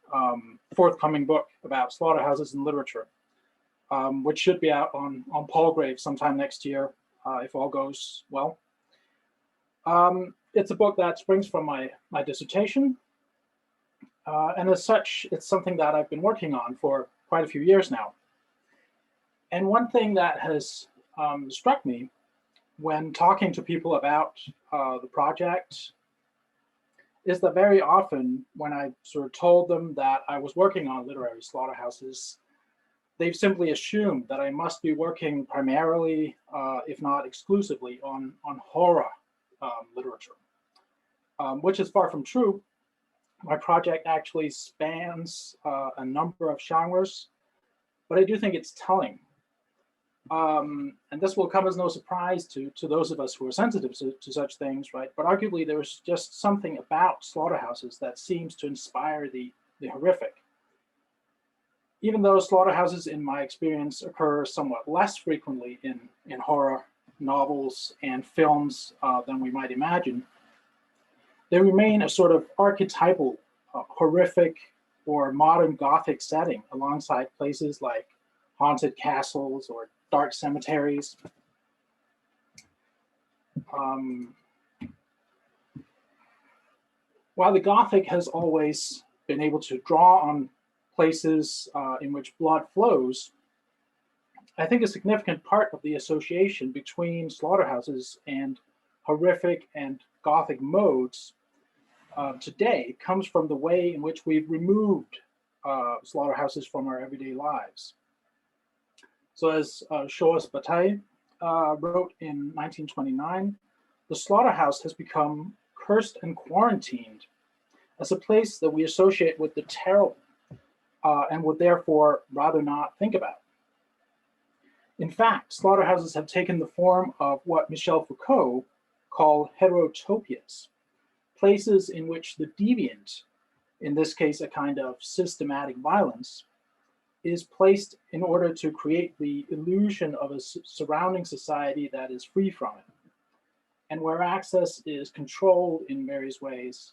forthcoming book about slaughterhouses and literature. Which should be out on Palgrave sometime next year, if all goes well. It's a book that springs from my dissertation, and as such, it's something that I've been working on for quite a few years now. And one thing that has struck me when talking to people about the project is that very often when I sort of told them that I was working on literary slaughterhouses, they've simply assumed that I must be working primarily, if not exclusively, on horror literature, which is far from true. My project actually spans a number of genres, but I do think it's telling. And this will come as no surprise to those of us who are sensitive to such things, right? But arguably, there's just something about slaughterhouses that seems to inspire the horrific. Even though slaughterhouses, in my experience, occur somewhat less frequently in horror novels and films than we might imagine, they remain a sort of archetypal, horrific, or modern Gothic setting alongside places like haunted castles or dark cemeteries. While the Gothic has always been able to draw on places in which blood flows, I think a significant part of the association between slaughterhouses and horrific and Gothic modes today comes from the way in which we've removed slaughterhouses from our everyday lives. So as Shoas Bataille wrote in 1929, the slaughterhouse has become cursed and quarantined as a place that we associate with the terrible and would therefore rather not think about. In fact, slaughterhouses have taken the form of what Michel Foucault called heterotopias, places in which the deviant, in this case a kind of systematic violence, is placed in order to create the illusion of a surrounding society that is free from it, and where access is controlled in various ways,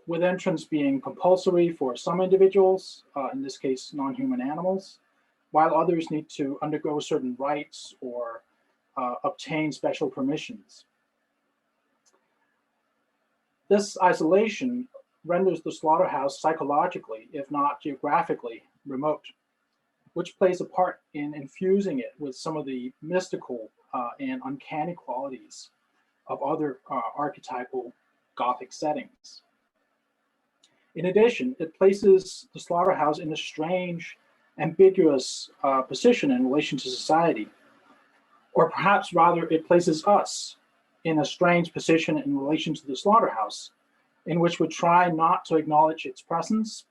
with entrance being compulsory for some individuals, in this case non-human animals, while others need to undergo certain rites or obtain special permissions. This isolation renders the slaughterhouse psychologically, if not geographically, remote, which plays a part in infusing it with some of the mystical and uncanny qualities of other archetypal Gothic settings. In addition, it places the slaughterhouse in a strange, ambiguous position in relation to society. Or perhaps rather, it places us in a strange position in relation to the slaughterhouse, in which we try not to acknowledge its presence,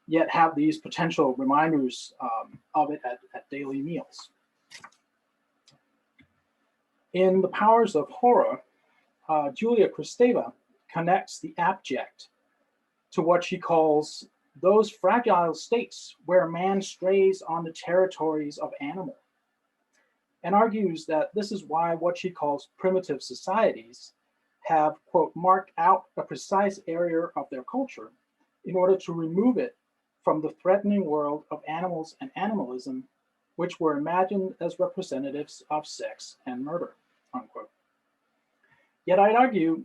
yet have these potential reminders of it at daily meals. In The Powers of Horror, Julia Kristeva connects the abject to what she calls those fragile states where man strays on the territories of animal, and argues that this is why what she calls primitive societies have, quote, marked out a precise area of their culture in order to remove it from the threatening world of animals and animalism, which were imagined as representatives of sex and murder, unquote. Yet I'd argue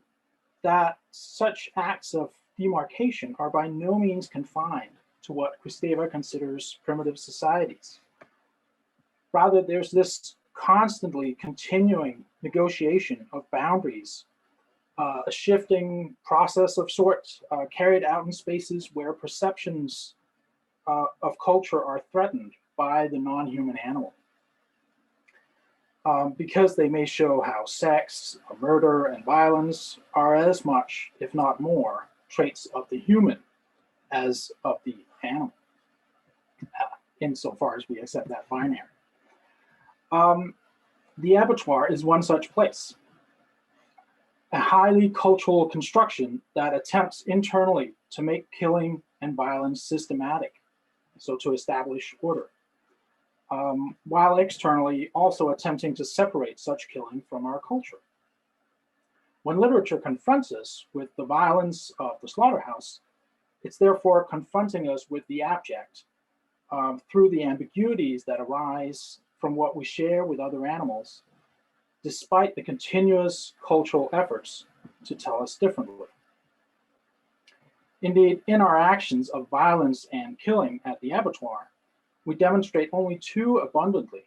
that such acts of demarcation are by no means confined to what Kristeva considers primitive societies. Rather, there's this constantly continuing negotiation of boundaries, a shifting process of sorts carried out in spaces where perceptions of culture are threatened by the non-human animal. Because they may show how sex, murder, and violence are as much, if not more, traits of the human as of the animal, insofar as we accept that binary. The abattoir is one such place, a highly cultural construction that attempts internally to make killing and violence systematic, so to establish order, while externally also attempting to separate such killing from our culture. When literature confronts us with the violence of the slaughterhouse, it's therefore confronting us with the abject through the ambiguities that arise from what we share with other animals, despite the continuous cultural efforts to tell us differently. Indeed, in our actions of violence and killing at the abattoir, we demonstrate only too abundantly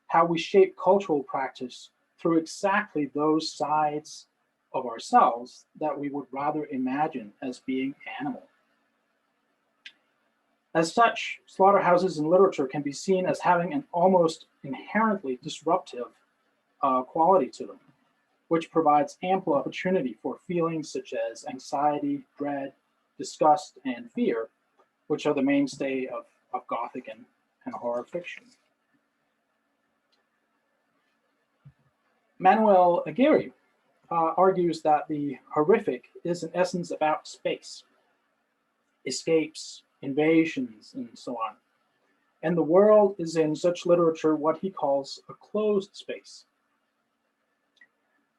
how we shape cultural practice through exactly those sides of ourselves that we would rather imagine as being animal. As such, slaughterhouses in literature can be seen as having an almost inherently disruptive quality to them, which provides ample opportunity for feelings such as anxiety, dread, disgust, and fear, which are the mainstay of Gothic and horror fiction. Manuel Aguirre argues that the horrific is in essence about space, escapes, invasions, and so on. And the world is in such literature what he calls a closed space.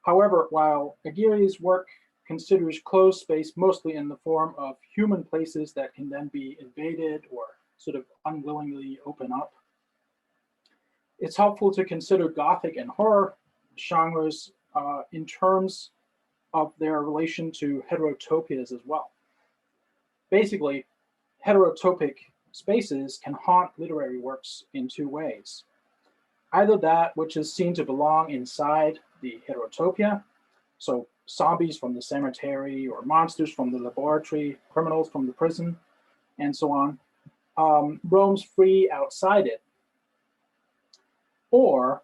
However, while Aguirre's work considers closed space mostly in the form of human places that can then be invaded or sort of unwillingly open up, it's helpful to consider Gothic and horror genres in terms of their relation to heterotopias as well. Basically, heterotopic spaces can haunt literary works in two ways. Either that which is seen to belong inside the heterotopia, so zombies from the cemetery or monsters from the laboratory, criminals from the prison, and so on, roams free outside it. Or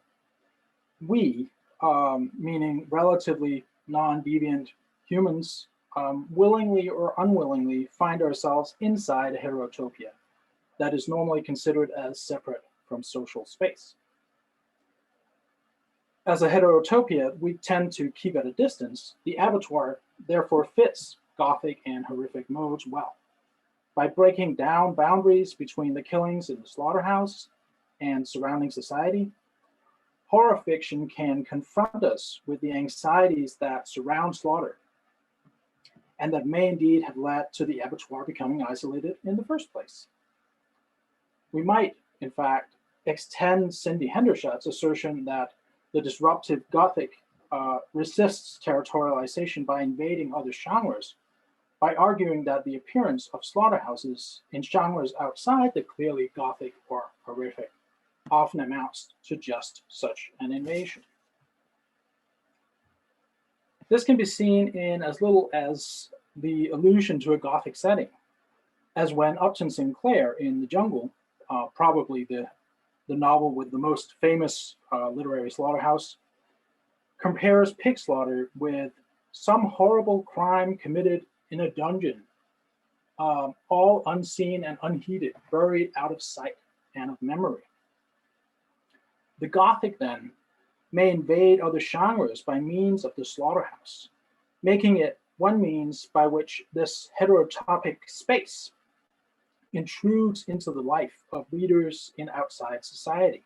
we, meaning relatively non-deviant humans, willingly or unwillingly find ourselves inside a heterotopia that is normally considered as separate from social space. As a heterotopia we tend to keep at a distance, the abattoir therefore fits Gothic and horrific modes well. By breaking down boundaries between the killings in the slaughterhouse and surrounding society, horror fiction can confront us with the anxieties that surround slaughter and that may indeed have led to the abattoir becoming isolated in the first place. We might, in fact, extend Cindy Hendershot's assertion that the disruptive Gothic resists territorialization by invading other genres by arguing that the appearance of slaughterhouses in genres outside the clearly Gothic or horrific often amounts to just such an invasion. This can be seen in as little as the allusion to a Gothic setting as when Upton Sinclair in The Jungle, probably the novel with the most famous literary slaughterhouse, compares pig slaughter with some horrible crime committed in a dungeon, all unseen and unheeded, buried out of sight and of memory. The Gothic, then, may invade other genres by means of the slaughterhouse, making it one means by which this heterotopic space intrudes into the life of readers in outside society.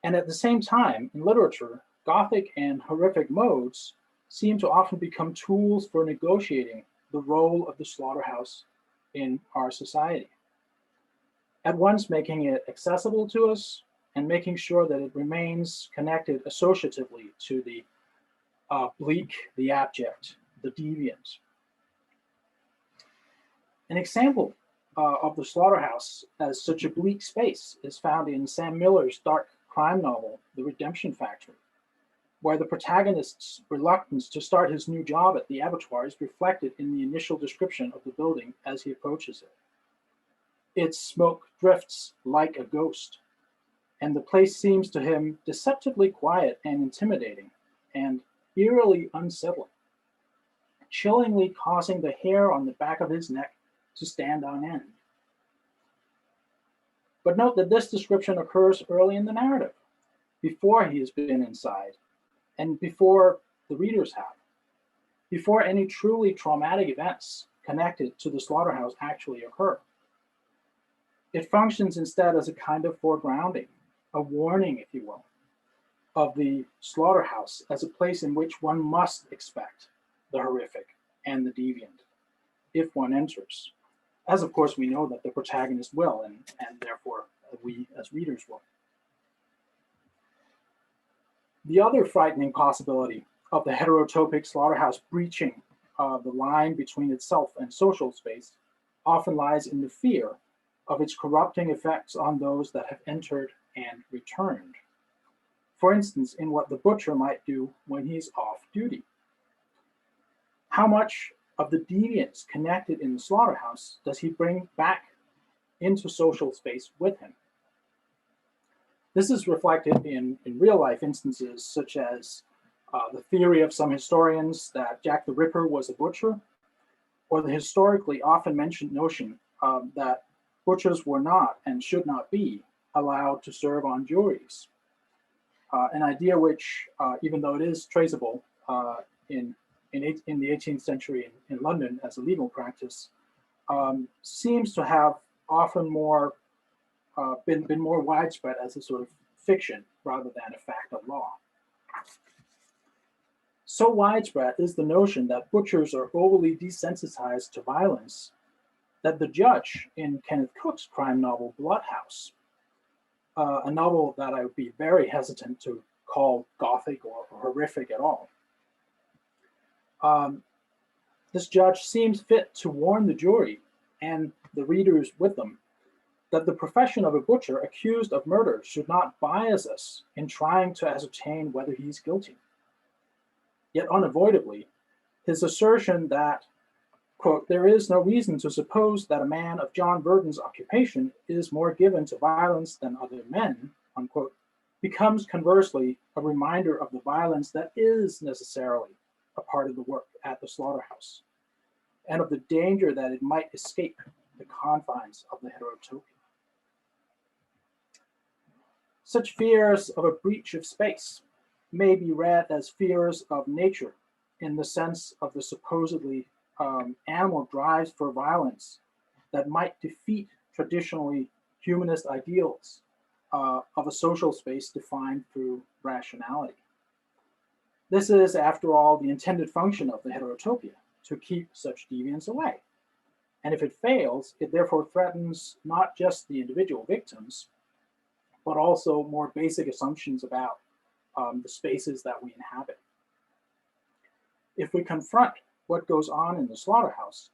And at the same time, in literature, Gothic and horrific modes seem to often become tools for negotiating the role of the slaughterhouse in our society, at once making it accessible to us and making sure that it remains connected associatively to the bleak, the abject, the deviant. An example of the slaughterhouse as such a bleak space is found in Sam Miller's dark crime novel, The Redemption Factory, where the protagonist's reluctance to start his new job at the abattoir is reflected in the initial description of the building as he approaches it. Its smoke drifts like a ghost, and the place seems to him deceptively quiet and intimidating, and eerily unsettling, chillingly causing the hair on the back of his neck to stand on end. But note that this description occurs early in the narrative, before he has been inside, and before the readers have, before any truly traumatic events connected to the slaughterhouse actually occur. It functions instead as a kind of foregrounding, a warning, if you will, of the slaughterhouse as a place in which one must expect the horrific and the deviant if one enters, as of course we know that the protagonist will, and therefore we as readers will. The other frightening possibility of the heterotopic slaughterhouse breaching the line between itself and social space often lies in the fear of its corrupting effects on those that have entered and returned. For instance, in what the butcher might do when he's off duty. How much of the deviance connected in the slaughterhouse does he bring back into social space with him? This is reflected in real life instances such as the theory of some historians that Jack the Ripper was a butcher, or the historically often mentioned notion that butchers were not and should not be allowed to serve on juries. An idea which, even though it is traceable in the 18th century in London as a legal practice, seems to have often more been more widespread as a sort of fiction rather than a fact of law. So widespread is the notion that butchers are overly desensitized to violence that the judge in Kenneth Cook's crime novel Bloodhouse, a novel that I would be very hesitant to call Gothic or horrific at all, this judge seems fit to warn the jury and the readers with them that the profession of a butcher accused of murder should not bias us in trying to ascertain whether he's guilty. Yet unavoidably, his assertion that, quote, there is no reason to suppose that a man of John Burton's occupation is more given to violence than other men, unquote, becomes conversely a reminder of the violence that is necessarily a part of the work at the slaughterhouse, and of the danger that it might escape the confines of the heterotopia. Such fears of a breach of space may be read as fears of nature in the sense of the supposedly animal drives for violence that might defeat traditionally humanist ideals of a social space defined through rationality. This is, after all, the intended function of the heterotopia, to keep such deviance away. And if it fails, it therefore threatens not just the individual victims, but also more basic assumptions about the spaces that we inhabit. If we confront what goes on in the slaughterhouse,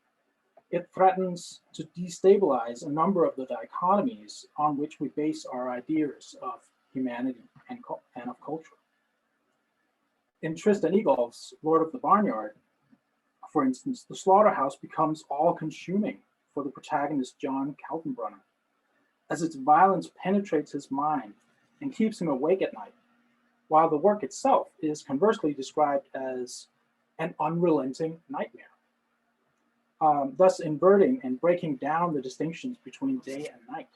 it threatens to destabilize a number of the dichotomies on which we base our ideas of humanity and of culture. In Tristan Eagle's Lord of the Barnyard, for instance, the slaughterhouse becomes all-consuming for the protagonist John Kaltenbrunner, as its violence penetrates his mind and keeps him awake at night, while the work itself is conversely described as an unrelenting nightmare, thus inverting and breaking down the distinctions between day and night.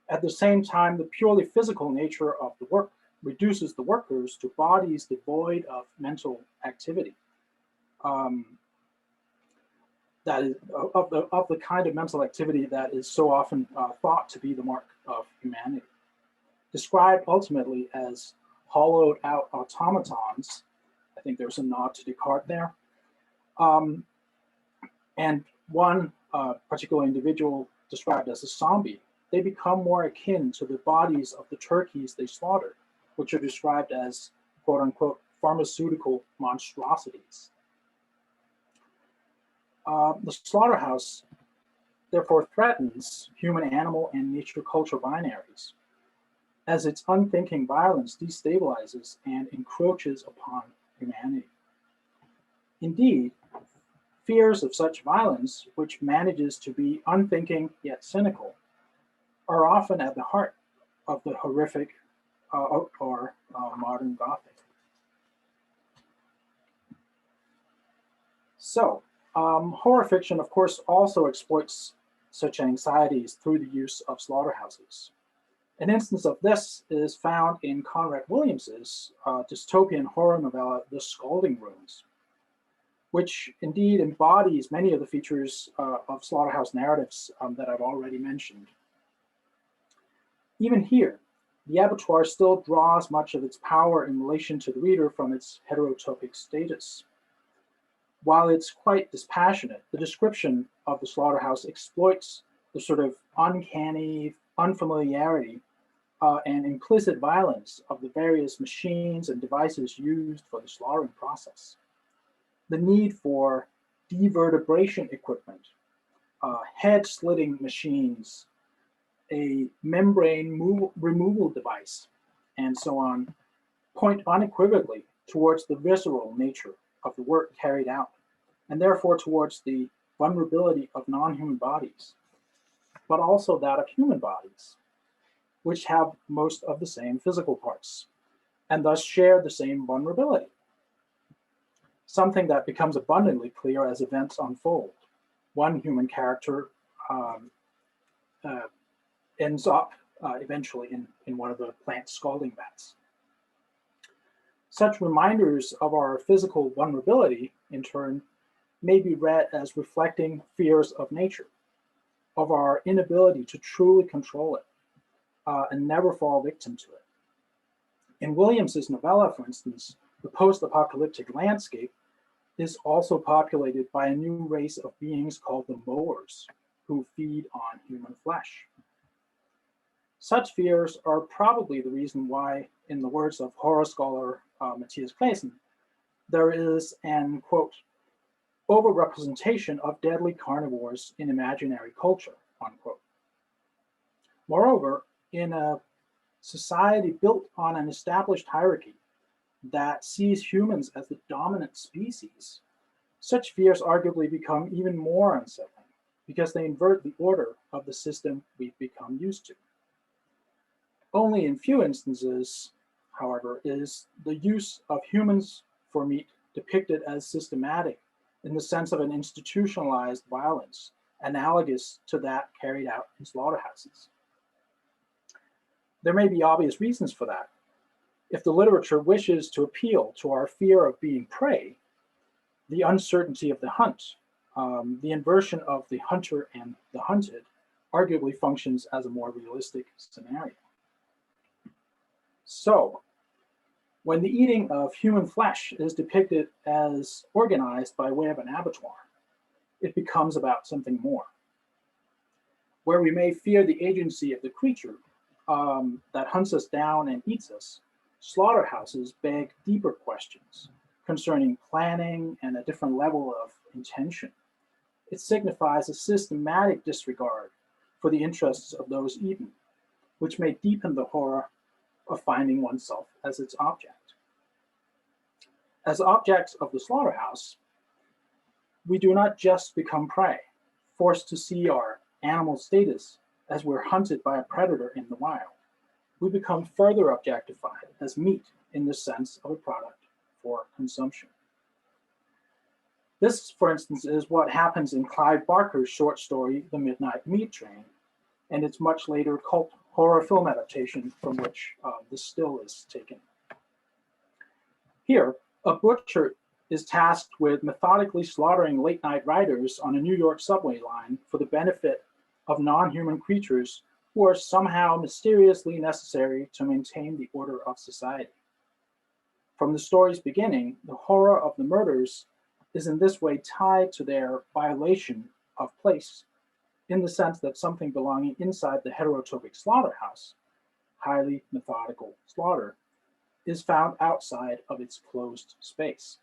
At the same time, the purely physical nature of the work reduces the workers to bodies devoid of mental activity. That is of the kind of mental activity that is so often thought to be the mark of humanity. Described ultimately as hollowed out automatons, I think there's a nod to Descartes there, and one particular individual described as a zombie, they become more akin to the bodies of the turkeys they slaughtered, which are described as quote unquote pharmaceutical monstrosities. The slaughterhouse therefore threatens human, animal, and nature culture binaries, as its unthinking violence destabilizes and encroaches upon humanity. Indeed, fears of such violence, which manages to be unthinking yet cynical, are often at the heart of the horrific or modern Gothic. So, horror fiction, of course, also exploits such anxieties through the use of slaughterhouses. An instance of this is found in Conrad Williams's dystopian horror novella, The Scalding Rooms, which indeed embodies many of the features of slaughterhouse narratives that I've already mentioned. Even here, the abattoir still draws much of its power in relation to the reader from its heterotopic status. While it's quite dispassionate, the description of the slaughterhouse exploits the sort of uncanny unfamiliarity and implicit violence of the various machines and devices used for the slaughtering process. The need for devertebration equipment, head-slitting machines, a membrane removal device, and so on, point unequivocally towards the visceral nature of the work carried out, and therefore towards the vulnerability of non-human bodies, but also that of human bodies, which have most of the same physical parts, and thus share the same vulnerability. Something that becomes abundantly clear as events unfold. One human character ends up eventually in one of the plant scalding vats. Such reminders of our physical vulnerability, in turn, may be read as reflecting fears of nature, of our inability to truly control it and never fall victim to it. In Williams's novella, for instance, the post-apocalyptic landscape is also populated by a new race of beings called the mowers, who feed on human flesh. Such fears are probably the reason why, in the words of horror scholar Matthias Claesen, there is an, quote, overrepresentation of deadly carnivores in imaginary culture, unquote. Moreover, in a society built on an established hierarchy that sees humans as the dominant species, such fears arguably become even more unsettling because they invert the order of the system we've become used to. Only in few instances, however, is the use of humans for meat depicted as systematic in the sense of an institutionalized violence analogous to that carried out in slaughterhouses. There may be obvious reasons for that. If the literature wishes to appeal to our fear of being prey, the uncertainty of the hunt, the inversion of the hunter and the hunted, arguably functions as a more realistic scenario. So, when the eating of human flesh is depicted as organized by way of an abattoir, it becomes about something more. Where we may fear the agency of the creature that hunts us down and eats us, slaughterhouses beg deeper questions concerning planning and a different level of intention. It signifies a systematic disregard for the interests of those eaten, which may deepen the horror of finding oneself as its object. As objects of the slaughterhouse, we do not just become prey. forced to see our animal status as we're hunted by a predator in the wild. We become further objectified as meat in the sense of a product for consumption. This, for instance, is what happens in Clive Barker's short story, The Midnight Meat Train, and its much later cult horror film adaptation from which the still is taken. Here, a butcher is tasked with methodically slaughtering late-night riders on a New York subway line for the benefit of non-human creatures who are somehow mysteriously necessary to maintain the order of society. From the story's beginning, the horror of the murders is in this way tied to their violation of place, in the sense that something belonging inside the heterotopic slaughterhouse, highly methodical slaughter, is found outside of its closed space.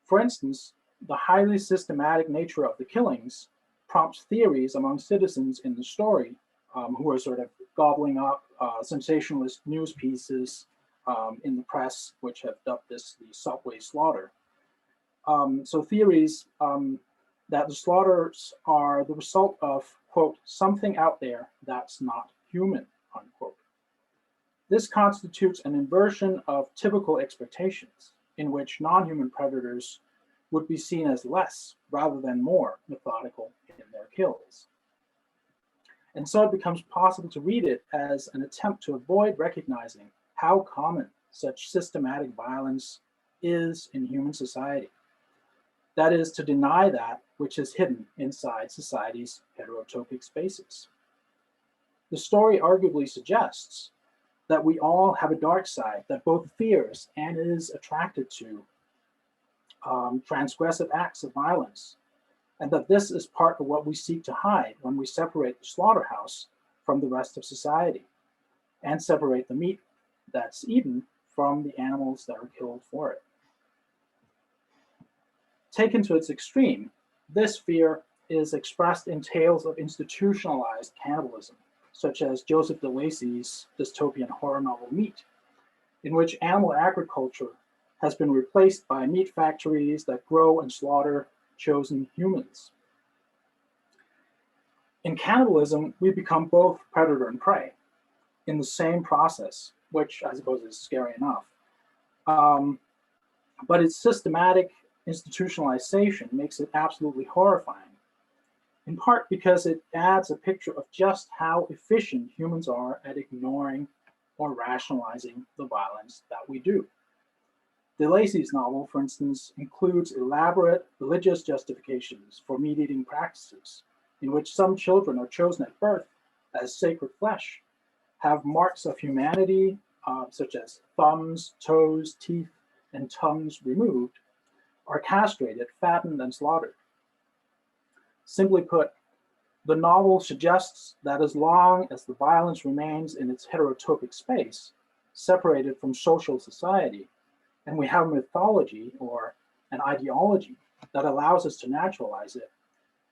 For instance, the highly systematic nature of the killings prompts theories among citizens in the story who are sort of gobbling up sensationalist news pieces in the press, which have dubbed this the subway slaughter. So theories that the slaughters are the result of, quote, something out there that's not human, unquote. This constitutes an inversion of typical expectations in which non-human predators would be seen as less rather than more methodical in their kills. And so it becomes possible to read it as an attempt to avoid recognizing how common such systematic violence is in human society. That is, to deny that which is hidden inside society's heterotopic spaces. The story arguably suggests that we all have a dark side that both fears and is attracted to transgressive acts of violence, and that this is part of what we seek to hide when we separate the slaughterhouse from the rest of society and separate the meat that's eaten from the animals that are killed for it. Taken to its extreme, this fear is expressed in tales of institutionalized cannibalism, such as Joseph de Lacy's dystopian horror novel Meat, in which animal agriculture has been replaced by meat factories that grow and slaughter chosen humans. In cannibalism, we become both predator and prey in the same process, which I suppose is scary enough. But its systematic institutionalization makes it absolutely horrifying, in part because it adds a picture of just how efficient humans are at ignoring or rationalizing the violence that we do. De Lacy's novel, for instance, includes elaborate religious justifications for meat-eating practices, in which some children are chosen at birth as sacred flesh, have marks of humanity, such as thumbs, toes, teeth, and tongues removed, are castrated, fattened, and slaughtered. Simply put, the novel suggests that as long as the violence remains in its heterotopic space, separated from social society, and we have a mythology or an ideology that allows us to naturalize it,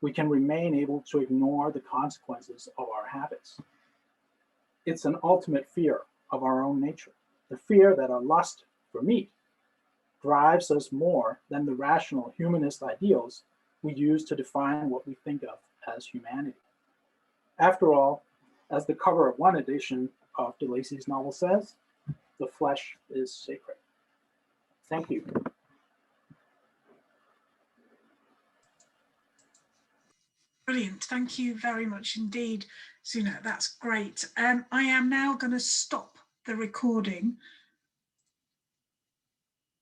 we can remain able to ignore the consequences of our habits. It's an ultimate fear of our own nature, the fear that our lust for meat drives us more than the rational humanist ideals we use to define what we think of as humanity. After all, as the cover of one edition of de Lacy's novel says, the flesh is sacred. Thank you. Brilliant. Thank you very much indeed, Sune. That's great. I am now going to stop the recording